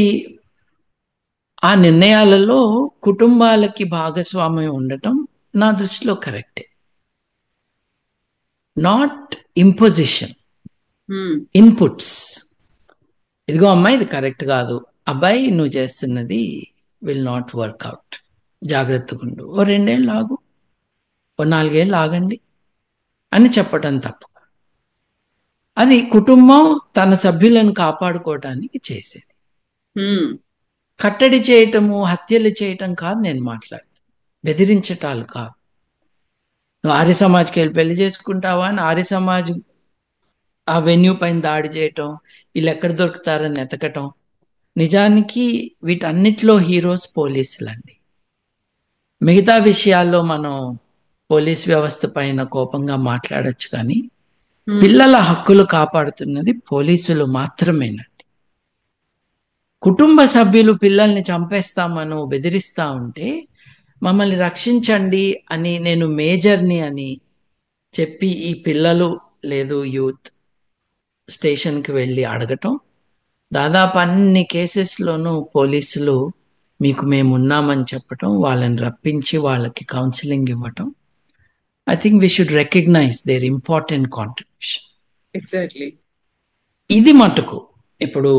ఆ నిర్ణయాలలో కుటుంబాలకి భాగస్వామ్యం ఉండటం నా దృష్టిలో కరెక్టే. Not imposition, inputs. ఇదిగో అమ్మాయి ఇది కరెక్ట్ కాదు, అబ్బాయి నువ్వు చేస్తున్నది విల్ నాట్ వర్క్ అవుట్. జాగ్రత్తగా ఉండు, ఓ 2 ఏళ్ళు ఆగు, ఓ 4 ఏళ్ళు ఆగండి అని చెప్పటం తప్పు. అది కుటుంబం తన సభ్యులను కాపాడుకోవటానికి చేసేది. కట్టడి చేయటము, హత్యలు చేయటం కాదు నేను మాట్లాడుతాను, బెదిరించటాలు కాదు. నువ్వు ఆర్య సమాజ్కి వెళ్ళి పెళ్లి చేసుకుంటావా అని ఆర్య సమాజ్ ఆ వెన్యూ పైన దాడి చేయటం, వీళ్ళు ఎక్కడ దొరుకుతారని ఎతకటం. నిజానికి వీటన్నిటిలో హీరోస్ పోలీసులండి. మిగతా విషయాల్లో మనం పోలీస్ వ్యవస్థ పైన కోపంగా మాట్లాడొచ్చు, కానీ పిల్లల హక్కులు కాపాడుతున్నది పోలీసులు మాత్రమేనండి. కుటుంబ సభ్యులు పిల్లల్ని చంపేస్తామను బెదిరిస్తా ఉంటే మమ్మల్ని రక్షించండి అని నేను మేజర్ని అని చెప్పి ఈ పిల్లలు లేదు యూత్ స్టేషన్కి వెళ్ళి అడగటం, దాదాపు అన్ని కేసెస్లోనూ పోలీసులు మీకు మేము ఉన్నామని చెప్పటం, వాళ్ళని రప్పించి వాళ్ళకి కౌన్సిలింగ్ ఇవ్వటం. I think we should recognise their important contribution. Exactly. ఇది మటుకు ఇప్పుడు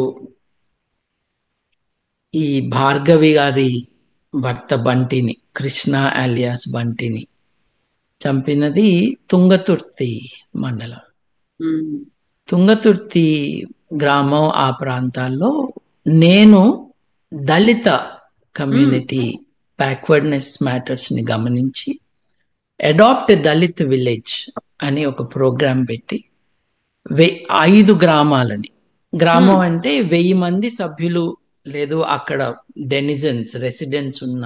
ఈ భార్గవి గారి భర్త బంటిని, కృష్ణ అలియాస్ బంటిని చంపినది తుంగతుర్తి మండలం. తుంగతుర్తి గ్రామం, ఆ ప్రాంతాల్లో నేను దళిత కమ్యూనిటీ బ్యాక్వర్డ్నెస్ మ్యాటర్స్ని గమనించి అడాప్ట్ దళిత్ విలేజ్ అని ఒక ప్రోగ్రాం పెట్టి 5 గ్రామాలని, గ్రామం అంటే 1000 మంది సభ్యులు లేదు అక్కడ డెనిజన్స్ రెసిడెంట్స్ ఉన్న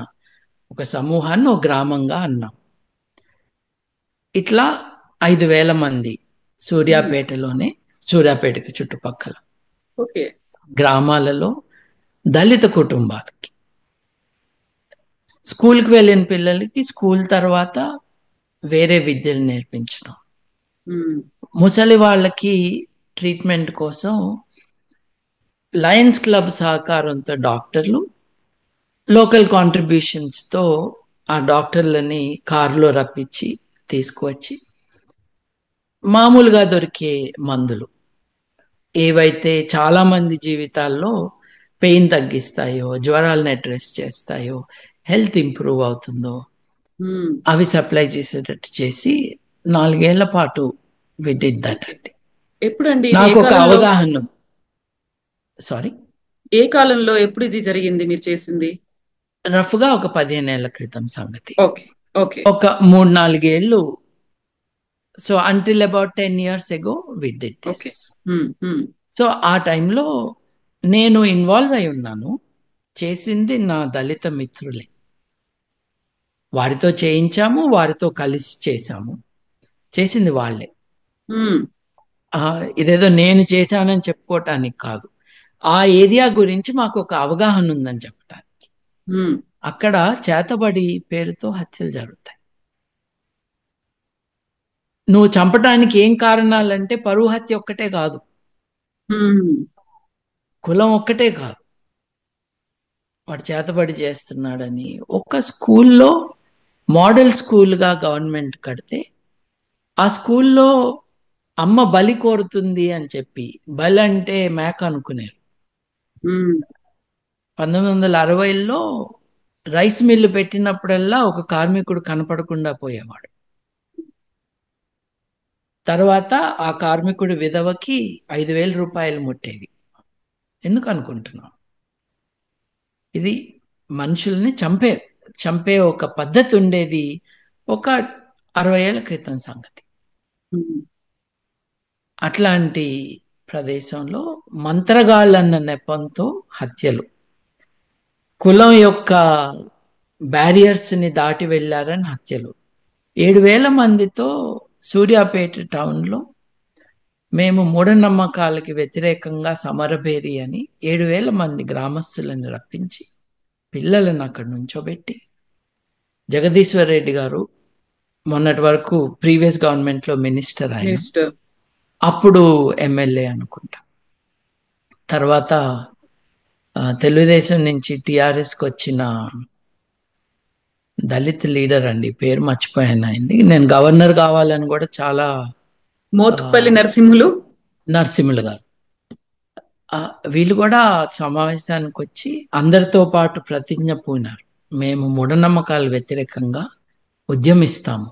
ఒక సమూహాన్ని ఒక గ్రామంగా అన్నాం. ఇట్లా 5000 మంది సూర్యాపేటలోనే, సూర్యాపేటకి చుట్టుపక్కల గ్రామాలలో దళిత కుటుంబాలకి స్కూల్కి వెళ్ళిన పిల్లలకి స్కూల్ తర్వాత వేరే విద్యలు నేర్పించడం, ముసలి వాళ్ళకి ట్రీట్మెంట్ కోసం లయన్స్ క్లబ్ సహకారంతో డాక్టర్లు లోకల్ కాంట్రిబ్యూషన్స్తో ఆ డాక్టర్లని కారులో రప్పించి తీసుకువచ్చి మామూలుగా దొరికే మందులు ఏవైతే చాలామంది జీవితాల్లో పెయిన్ తగ్గిస్తాయో, జ్వరాలను అడ్రెస్ చేస్తాయో, హెల్త్ ఇంప్రూవ్ అవుతుందో అవి సప్లై చేసేటట్టు చేసి 4 ఏళ్ల పాటు వి డిడ్ దట్ అండి. ఎప్పుడండి నాకు ఒక అవగాహన. సారీ, ఏ కాలంలో ఎప్పుడు ఇది జరిగింది మీరు చేసింది? రఫ్గా ఒక 15 ఏళ్ల క్రితం సంగతి. ఒక 3-4 ఏళ్ళు. So until about 10 years ago we did this. So ఆ టైంలో నేను ఇన్వాల్వ్ అయి ఉన్నాను. చేసింది నా దళిత మిత్రులే, వారితో చేయించాము, వారితో కలిసి చేశాము, చేసింది వాళ్ళే. ఇదేదో నేను చేశానని చెప్పుకోవటానికి కాదు, ఆ ఏరియా గురించి మాకు ఒక అవగాహన ఉందని చెప్పటానికి. అక్కడ చేతబడి పేరుతో హత్యలు జరుగుతాయి. నువ్వు చంపటానికి ఏం కారణాలంటే పరువు హత్య ఒక్కటే కాదు, కులం ఒక్కటే కాదు, వాడు చేతబడి చేస్తున్నాడని. ఒక స్కూల్లో మోడల్ స్కూల్గా గవర్నమెంట్ కడితే ఆ స్కూల్లో అమ్మ బలి కోరుతుంది అని చెప్పి, బలి అంటే మేక అనుకునేరు. 1960లో రైస్ మిల్లు పెట్టినప్పుడల్లా ఒక కార్మికుడు కనపడకుండా పోయేవాడు. తర్వాత ఆ కార్మికుడి విధవకి 5,000 రూపాయలు ముట్టేవి. ఎందుకు అనుకుంటున్నాం? ఇది మనుషుల్ని చంపే ఒక పద్ధతి ఉండేది ఒక 60 ఏళ్ల క్రితం సంగతి. అట్లాంటి ప్రదేశంలో మంత్రగాళ్ళన్న నెపంతో హత్యలు, కులం యొక్క బ్యారియర్స్ని దాటి వెళ్ళారని హత్యలు. 7,000 మందితో సూర్యాపేట టౌన్లో మేము మూఢనమ్మకాలకి వ్యతిరేకంగా సమరభేరి అని 7,000 మంది గ్రామస్తులను రప్పించి పిల్లలను అక్కడ నుంచోబెట్టి, జగదీశ్వర్ రెడ్డి గారు మొన్నటి వరకు ప్రీవియస్ గవర్నమెంట్లో మినిస్టర్, ఆయన అప్పుడు ఎమ్మెల్యే అనుకుంటా, తర్వాత తెలుగుదేశం నుంచి టీఆర్ఎస్కి వచ్చిన దళిత్ లీడర్ అండి, పేరు మర్చిపోయాను అయింది. నేను గవర్నర్ కావాలని కూడా చాలా, మోత్పల్లి నరసింహులు గారు, వీళ్ళు కూడా సమావేశానికి వచ్చి అందరితో పాటు ప్రతిజ్ఞ పూనారు. మేము మూఢనమ్మకాల వ్యతిరేకంగా ఉద్యమిస్తాము.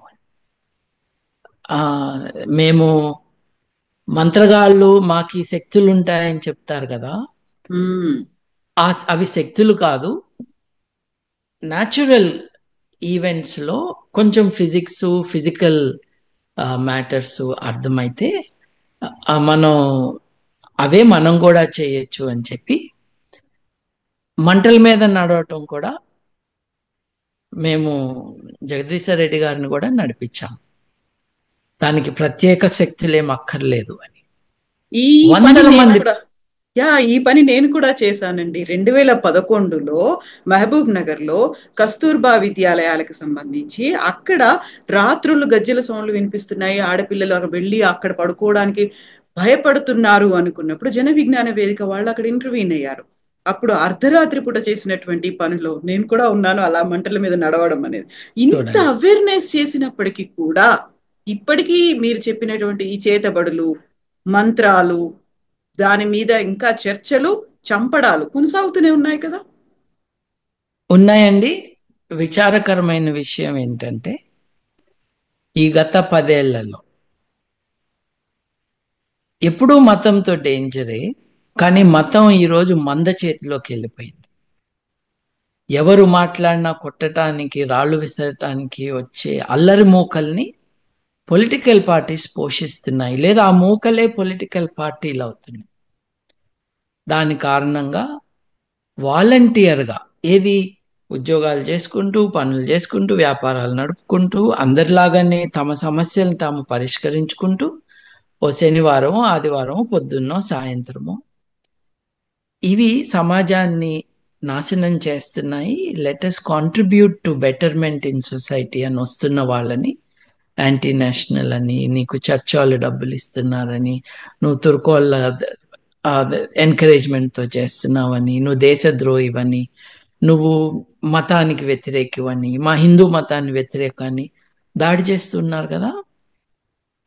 మేము మంత్రగాళ్ళు మాకు ఈ శక్తులు ఉంటాయని చెప్తారు కదా, ఉమ్, అవి శక్తులు కాదు. న్యాచురల్ ఈవెంట్స్లో కొంచెం ఫిజికల్ మ్యాటర్స్ అర్థమైతే మనం కూడా చేయొచ్చు అని చెప్పి మంటల మీద నడవటం కూడా మేము జగదీశ్వర్ రెడ్డి గారిని కూడా నడిపించాం. దానికి ప్రత్యేక శక్తులు ఏం అక్కర్లేదు అని. ఈ వందల పని నేను మంది కూడా ఈ పని నేను కూడా చేశానండి. 2011లో మహబూబ్ నగర్ లో కస్తూర్బా విద్యాలయాలకు సంబంధించి అక్కడ రాత్రులు గజ్జెల సౌండ్లు వినిపిస్తున్నాయి, ఆడపిల్లలు అక్కడ వెళ్ళి అక్కడ పడుకోవడానికి భయపడుతున్నారు అనుకున్నప్పుడు జన విజ్ఞాన వేదిక వాళ్ళు అక్కడ ఇంటర్వ్యూన్ అయ్యారు. అప్పుడు అర్ధరాత్రి పూట చేసినటువంటి పనిలో నేను కూడా ఉన్నాను, అలా మంటల మీద నడవడం అనేది. ఇంత చూడండి. అవేర్నెస్ చేసినప్పటికీ కూడా ఇప్పటికీ మీరు చెప్పినటువంటి ఈ చేతబడులు, మంత్రాలు, దాని మీద ఇంకా చర్చలు, చంపడాలు కొనసాగుతూనే ఉన్నాయి కదా. ఉన్నాయండి. విచారకరమైన విషయం ఏంటంటే ఈ గత 10 ఏళ్లలో ఎప్పుడూ మతంతో డేంజరే, కానీ మతం ఈరోజు మంద చేతిలోకి వెళ్ళిపోయింది. ఎవరు మాట్లాడినా కొట్టడానికి, రాళ్ళు విసరటానికి వచ్చే అల్లరి మూకల్ని పొలిటికల్ పార్టీస్ పోషిస్తున్నాయి, లేదా ఆ మూకలే పొలిటికల్ పార్టీలు అవుతున్నాయి. దాని కారణంగా వాలంటీర్గా ఉద్యోగాలు చేసుకుంటూ, పనులు చేసుకుంటూ, వ్యాపారాలు నడుపుకుంటూ, అందరిలాగానే తమ సమస్యలను తాము పరిష్కరించుకుంటూ ఓ శనివారం, ఆదివారం, పొద్దున్నో సాయంత్రమో ఇవి సమాజాన్ని నాశనం చేస్తున్నాయి. Let us contribute to betterment in society అని వస్తున్న వాళ్ళని యాంటీ నేషనల్ అని, నీకు చర్చ్ వాళ్ళు డబ్బులు ఇస్తున్నారని, నువ్వు తుర్కోళ్ళ ఎంకరేజ్మెంట్తో చేస్తున్నావని, నువ్వు దేశద్రోహివని, నువ్వు మతానికి వ్యతిరేకివని, మా హిందూ మతాన్ని వ్యతిరేకాన్ని దాడి చేస్తున్నారు కదా.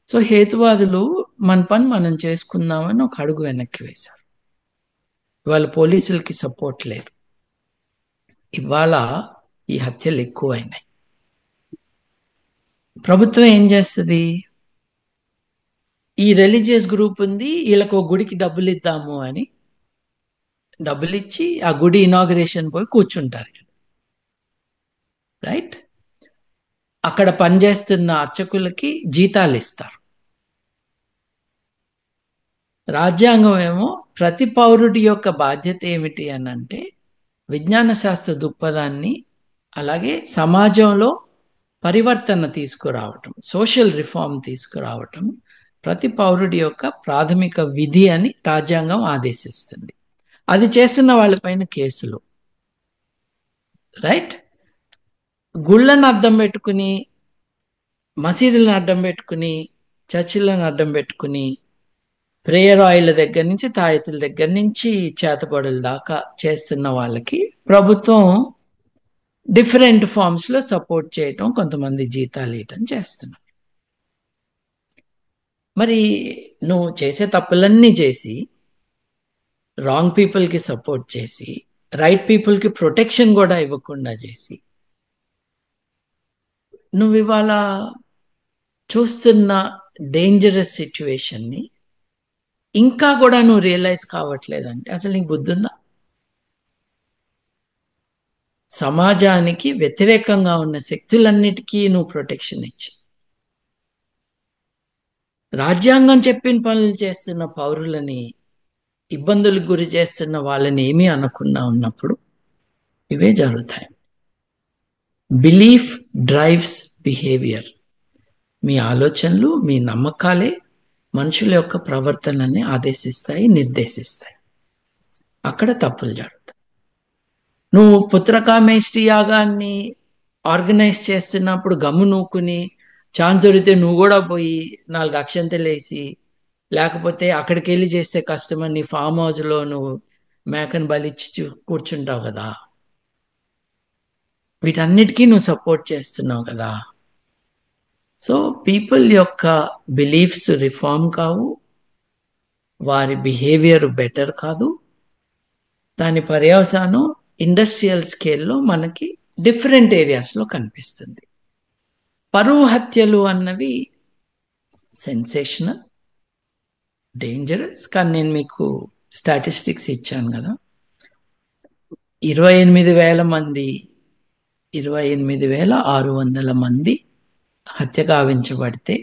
సో హేతువాదులు మన పని మనం చేసుకుందామని ఒక అడుగు వెనక్కి వేశారు. ఇవాళ పోలీసులకి సపోర్ట్ లేదు. ఇవాళ ఈ హత్యలు ఎక్కువైనాయి. ప్రభుత్వం ఏం చేస్తుంది? ఈ రిలీజియస్ గ్రూప్ ఉంది, వీళ్ళకు ఒక గుడికి డబ్బులు ఇద్దాము అని డబ్బులు ఇచ్చి ఆ గుడి ఇనాగ్రేషన్ పోయి కూర్చుంటారు. రైట్? అక్కడ పనిచేస్తున్న అర్చకులకి జీతాలు ఇస్తారు. రాజ్యాంగం ఏమో ప్రతి పౌరుడి యొక్క బాధ్యత ఏమిటి అని అంటే విజ్ఞాన శాస్త్ర దృక్పథాన్ని, అలాగే సమాజంలో పరివర్తన తీసుకురావటం, సోషల్ రిఫార్మ్ తీసుకురావటం ప్రతి పౌరుడి యొక్క ప్రాథమిక విధి అని రాజ్యాంగం ఆదేశిస్తుంది. అది చేస్తున్న వాళ్ళపైన కేసులు. రైట్? గుళ్ళను అడ్డం పెట్టుకుని, మసీదులను అడ్డం పెట్టుకుని, చర్చిలను అడ్డం పెట్టుకుని, ప్రేయర్ ఆయిల్ దగ్గర నుంచి, తాయెత్తుల దగ్గర నుంచి చేతబడుల దాకా చేస్తున్న వాళ్ళకి ప్రభుత్వం డిఫరెంట్ ఫార్మ్స్లో సపోర్ట్ చేయటం, కొంతమంది జీతాలు ఇవ్వటం చేస్తున్నారు. మరి నువ్వు చేసే తప్పులన్నీ చేసి, రాంగ్ పీపుల్కి సపోర్ట్ చేసి, రైట్ పీపుల్కి ప్రొటెక్షన్ కూడా ఇవ్వకుండా చేసి, నువ్వు ఇవాళ చూస్తున్న డేంజరస్ సిచ్యువేషన్ని ఇంకా కూడా నువ్వు రియలైజ్ కావట్లేదంటే అసలు నీకు బుద్ధి ఉందా? సమాజానికి వ్యతిరేకంగా ఉన్న శక్తులన్నిటికీ నువ్వు ప్రొటెక్షన్ ఇచ్చి, రాజ్యాంగం చెప్పిన పనులు చేస్తున్న పౌరులని ఇబ్బందులకు గురి చేస్తున్న వాళ్ళని ఏమీ అనకుండా ఉన్నప్పుడు ఇవే జరుగుతాయి. Belief drives behaviour. మీ ఆలోచనలు, మీ నమ్మకాలే మనుషుల యొక్క ప్రవర్తనని ఆదేశిస్తాయి, నిర్దేశిస్తాయి. అక్కడ తప్పులు జరుగుతాయి. నువ్వు పుత్రకామేష్టి యాగాన్ని ఆర్గనైజ్ చేస్తున్నప్పుడు గమ్ము నూకుని, ఛాన్స్ దొరికితే నువ్వు కూడా పోయి 4 అక్షంతలు వేసి, లేకపోతే అక్కడికి వెళ్ళి చేస్తే కష్టమని ఫామ్ హౌస్లో నువ్వు మేకను బలిచ్చి కూర్చుంటావు కదా. వీటన్నిటికీ నువ్వు సపోర్ట్ చేస్తున్నావు కదా. సో పీపుల్ యొక్క బిలీఫ్స్ రిఫార్మ్ కావు, వారి బిహేవియర్ బెటర్ కాదు. దాని పర్యవసానం ఇండస్ట్రియల్ స్కేల్లో మనకి డిఫరెంట్ ఏరియాస్లో కనిపిస్తుంది. పరువు హత్యలు అన్నవి సెన్సేషనల్, డేంజరస్. కానీ నేను మీకు స్టాటిస్టిక్స్ ఇచ్చాను కదా, 28,000 మంది, 28,600 మంది హత్య గావించబడితే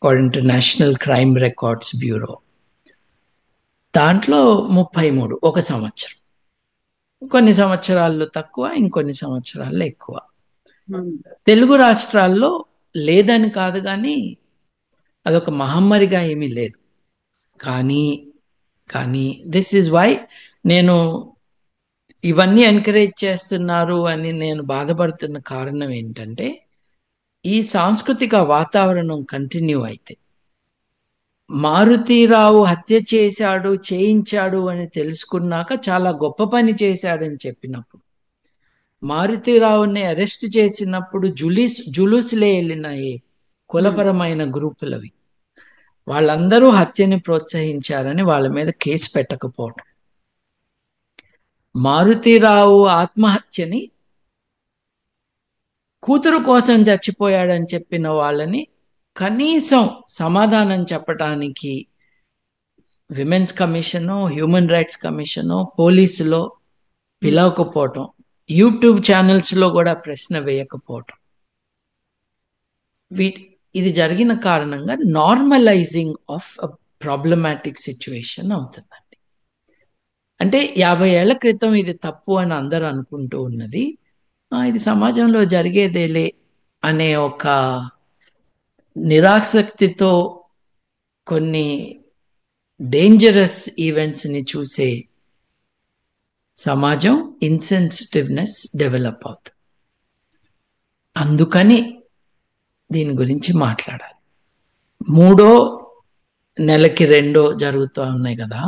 according to national crime records bureau, దాంట్లో 33 ఒక సంవత్సరం. కొన్ని సంవత్సరాల్లో తక్కువ, ఇంకొన్ని సంవత్సరాల్లో ఎక్కువ. తెలుగు రాష్ట్రాల్లో లేదని కాదు, కానీ అదొక మహమ్మారిగా ఏమీ లేదు. కానీ దిస్ ఈజ్ వై నేను ఇవన్నీ ఎంకరేజ్ చేస్తున్నారు అని నేను బాధపడుతున్న కారణం ఏంటంటే, ఈ సాంస్కృతిక వాతావరణం కంటిన్యూ అయితే, మారుతీరావు హత్య చేయించాడు అని తెలుసుకున్నాక చాలా గొప్ప పని చేశాడని చెప్పినప్పుడు, మారుతీరావుని అరెస్ట్ చేసినప్పుడు జులూసులే వెళ్ళినాయి కులపరమైన గ్రూపులవి, వాళ్ళందరూ హత్యని ప్రోత్సహించారని వాళ్ళ మీద కేసు పెట్టకపోవడం, మారుతీరావు ఆత్మహత్యని కూతురు కోసం చచ్చిపోయాడని చెప్పిన వాళ్ళని కనీసం సమాధానం చెప్పటానికి women's commission, human rights commission, పోలీసులో పిలవకపోవటం, యూట్యూబ్ ఛానల్స్లో కూడా ప్రశ్న వేయకపోవటం, ఇది జరిగిన కారణంగా normalising of a problematic situation అవుతుందండి. అంటే 50 ఏళ్ల క్రితం ఇది తప్పు అని అందరూ అనుకుంటూ ఉన్నది, ఇది సమాజంలో జరిగేదేలే అనే ఒక నిరాసక్తితో కొన్ని డేంజరస్ ఈవెంట్స్ని చూసే సమాజం ఇన్సెన్సిటివ్నెస్ డెవలప్ అవుతుంది. అందుకని దీని గురించి మాట్లాడాలి. 3వ నెలకి 2 జరుగుతూ ఉన్నాయి కదా,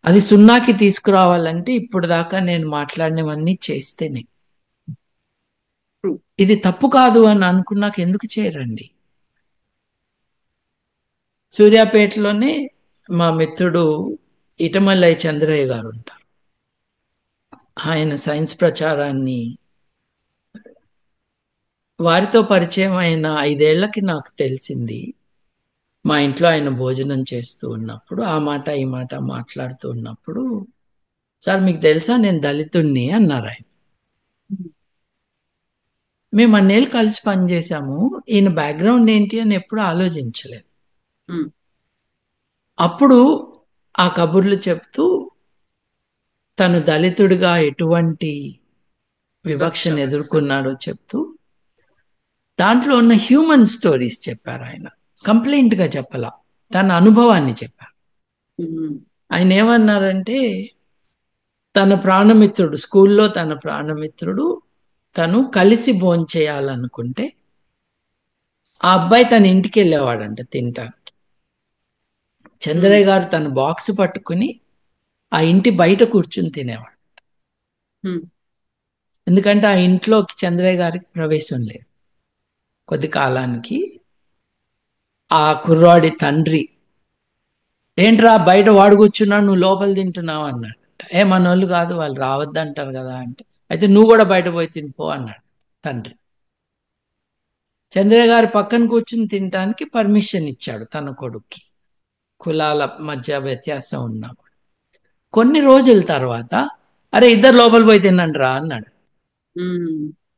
అది 0కి తీసుకురావాలంటే ఇప్పుడు దాకా నేను మాట్లాడినవన్నీ చేస్తేనే. ఇది తప్పు కాదు అని అనుకున్నాక ఎందుకు చేయరండి? సూర్యాపేటలోనే మా మిత్రుడు ఇటమల్లై చంద్రయ్య గారు ఉంటారు. ఆయన సైన్స్ ప్రచారాన్ని, వారితో పరిచయం అయిన 5 ఏళ్లకి నాకు తెలిసింది. మా ఇంట్లో ఆయన భోజనం చేస్తూ ఉన్నప్పుడు ఆ మాట ఈ మాట మాట్లాడుతూ ఉన్నప్పుడు, సార్ మీకు తెలుసా నేను దళితుణ్ణి అన్నారు ఆయన. మేము అన్నేళ్ళు కలిసి పనిచేసాము, ఈయన బ్యాక్గ్రౌండ్ ఏంటి అని ఎప్పుడు ఆలోచించలేదు. అప్పుడు ఆ కబుర్లు చెప్తూ తను దళితుడిగా ఎటువంటి వివక్షను ఎదుర్కొన్నాడో చెప్తూ దాంట్లో ఉన్న హ్యూమన్ స్టోరీస్ చెప్పారు. ఆయన కంప్లైంట్గా చెప్పలా, తన అనుభవాన్ని చెప్పారు. ఆయన ఏమన్నారంటే, తన ప్రాణమిత్రుడు, స్కూల్లో తన ప్రాణమిత్రుడు తను కలిసి భోంచేయాలనుకుంటే ఆ అబ్బాయి తన ఇంటికి వెళ్ళేవాడంట తింటానికి. చంద్రయ్య గారు తన బాక్స్ పట్టుకుని ఆ ఇంటి బయట కూర్చుని తినేవాడు. ఎందుకంటే ఆ ఇంట్లోకి చంద్రయ్య గారికి ప్రవేశం లేదు. కొద్ది కాలానికి ఆ కుర్రాడి తండ్రి, ఏంట్రా బయట వాడు కూర్చున్నాడు, నువ్వు లోపల తింటున్నావు అన్నాడు. మనోళ్ళు కాదు, వాళ్ళు రావద్దంటారు కదా అంటే, అయితే నువ్వు కూడా బయట పోయి తినిపో అన్నాడు తండ్రి. చంద్రయ్య గారి పక్కన కూర్చుని తినడానికి పర్మిషన్ ఇచ్చాడు తన కొడుక్కి, కులాల మధ్య వ్యత్యాసం ఉన్నప్పుడు. కొన్ని రోజుల తర్వాత, అరే ఇద్దరు లోపల పోయి తినండి రా అన్నాడు.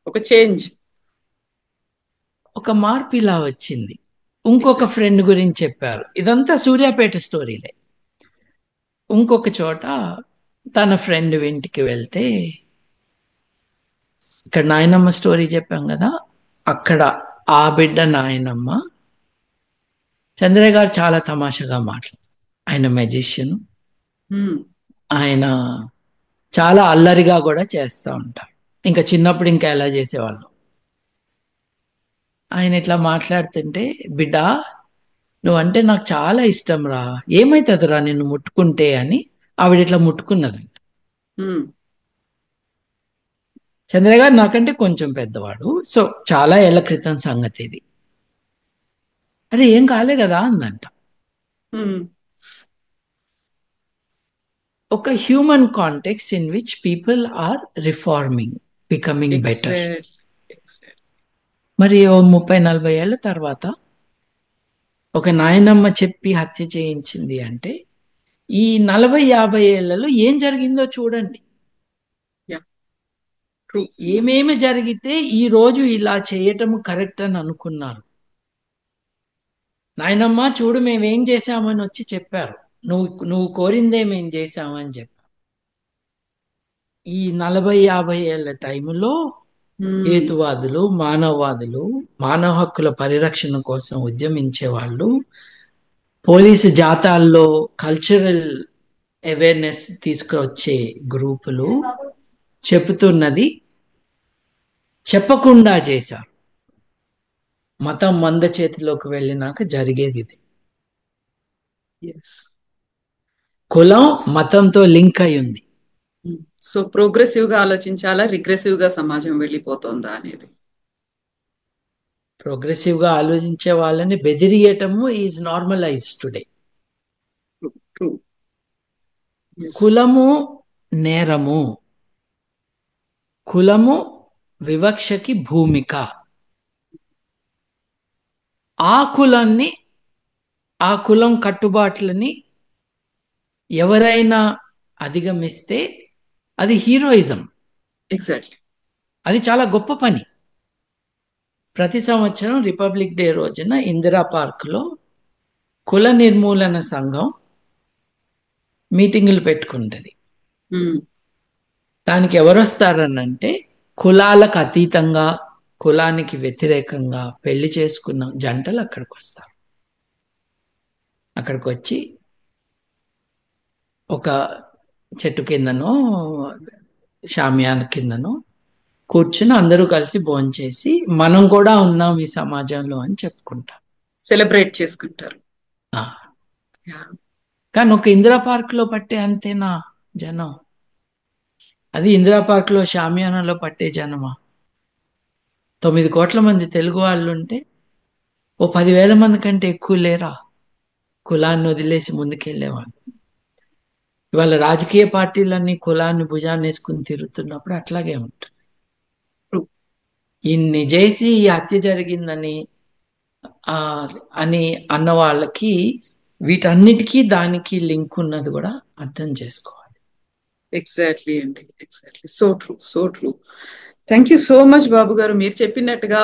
ఒక చేంజ్, ఒక మార్పు ఇలా వచ్చింది. ఇంకొక ఫ్రెండ్ గురించి చెప్పారు. ఇదంతా సూర్యాపేట స్టోరీలే. ఇంకొక చోట తన ఫ్రెండ్ ఇంటికి వెళ్తే, ఇక్కడ నాయనమ్మ స్టోరీ చెప్పాం కదా, అక్కడ ఆ బిడ్డ నాయనమ్మ, చంద్రయ్య గారు చాలా తమాషాగా మాట్లాడు. ఆయన మెజిషియన్, ఆయన చాలా అల్లరిగా కూడా చేస్తూ ఉంటారు. ఇంకా చిన్నప్పుడు ఇంకా ఎలా చేసేవాళ్ళు. ఆయన ఇట్లా మాట్లాడుతుంటే, బిడ్డ నువ్వంటే నాకు చాలా ఇష్టం రా, ఏమైతుందిరా నిన్ను ముట్టుకుంటే అని ఆవిడ ఇట్లా ముట్టుకున్నదంట. చంద్రయ్య గారు నాకంటే కొంచెం పెద్దవాడు, సో చాలా ఏళ్ల క్రితం సంగతి ఇది. అరే ఏం కాలే కదా అందంట. ఒక human context in which people are reforming. Becoming better. Exact. మరి ఓ 30-40 ఏళ్ల తర్వాత ఒక నాయనమ్మ చెప్పి హత్య చేయించింది అంటే ఈ 40-50 ఏళ్లలో ఏం జరిగిందో చూడండి. ట్రూ. ఏమేమి జరిగితే ఈ రోజు ఇలా చేయటము కరెక్ట్ అని అనుకున్నారు. నాయనమ్మ చూడు మేమేం చేశామని వచ్చి చెప్పారు. నువ్వు కోరిందే మేం చేశామని చెప్పారు. ఈ 40-50 ఏళ్ల టైంలో హేతువాదులు, మానవవాదులు, మానవ హక్కుల పరిరక్షణ కోసం ఉద్యమించే వాళ్ళు, పోలీసు జాతాల్లో కల్చరల్ అవేర్నెస్ తీసుకువచ్చే గ్రూపులు చెబుతున్నది చెప్పకుండా చేశారు. మతం మంద చేతిలోకి వెళ్ళినాక జరిగేది ఇది. కులం మతంతో లింక్ అయి ఉంది. సో ప్రోగ్రెసివ్ గా ఆలోచించాలా, రిగ్రెసివ్ గా సమాజం వెళ్ళిపోతుందా అనేది. ప్రోగ్రెసివ్ గా ఆలోచించే వాళ్ళని బెదిరియటము ఈజ్ నార్మలైజ్ టుడే. కులము నేరము, కులము వివక్షకి భూమిక. ఆ కులాన్ని, ఆ కులం కట్టుబాట్లని ఎవరైనా అధిగమిస్తే అది హీరోయిజం. ఎగ్జాక్ట్లీ. అది చాలా గొప్ప పని. ప్రతి సంవత్సరం రిపబ్లిక్ డే రోజున ఇందిరా పార్క్లో కుల నిర్మూలన సంఘం మీటింగులు పెట్టుకుంటుంది. దానికి ఎవరు వస్తారనంటే కులాలకు అతీతంగా, కులానికి వ్యతిరేకంగా పెళ్లి చేసుకున్న జంటలు అక్కడికి వస్తారు. అక్కడికి వచ్చి ఒక చెట్టు కిందనో షామియాన కిందనో కూర్చుని అందరూ కలిసి భోంచేసి మనం కూడా ఉన్నాం ఈ సమాజంలో అని చెప్పుకుంటారు, సెలబ్రేట్ చేసుకుంటారు. కానీ ఒక ఇందిరా పార్క్ లో పట్టే అంతేనా జనం? అది ఇందిరా పార్క్ లో షామియానాలో పట్టే జనమా? 9 కోట్ల మంది తెలుగు వాళ్ళు ఉంటే ఓ 10,000 మంది కంటే ఎక్కువ లేరా కులాన్ని వదిలేసి ముందుకెళ్ళేవాళ్ళు? ఇవాళ రాజకీయ పార్టీలన్నీ కులాన్ని భుజాన్ని వేసుకుని తిరుగుతున్నప్పుడు అట్లాగే ఉంటుంది. ఇన్ని చేసి ఈ హత్య జరిగిందని అని అన్న వాళ్ళకి వీటన్నిటికీ దానికి లింక్ ఉన్నది కూడా అర్థం చేసుకోవాలి. ఎగ్జాక్ట్లీ అండి, exactly. So true, so true. Thank you so much Babu garu. మీరు చెప్పినట్టుగా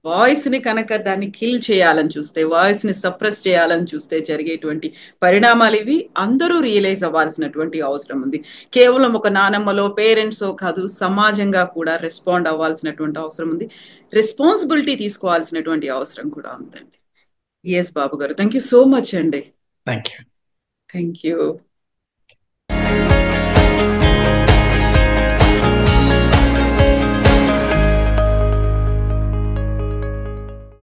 వాయిస్ ని కనుక దాన్ని కిల్ చేయాలని చూస్తే, వాయిస్ ని సప్రెస్ చేయాలని చూస్తే జరిగేటువంటి పరిణామాలు ఇవి. అందరూ రియలైజ్ అవ్వాల్సినటువంటి అవసరం ఉంది. కేవలం ఒక నానమ్మలో పేరెంట్స్ కాదు, సమాజంగా కూడా రెస్పాండ్ అవ్వాల్సినటువంటి అవసరం ఉంది. రెస్పాన్సిబిలిటీ తీసుకోవాల్సినటువంటి అవసరం కూడా ఉందండి. ఎస్ బాబు గారు, థ్యాంక్ యూ సో మచ్ అండి. Thank you. Thank you.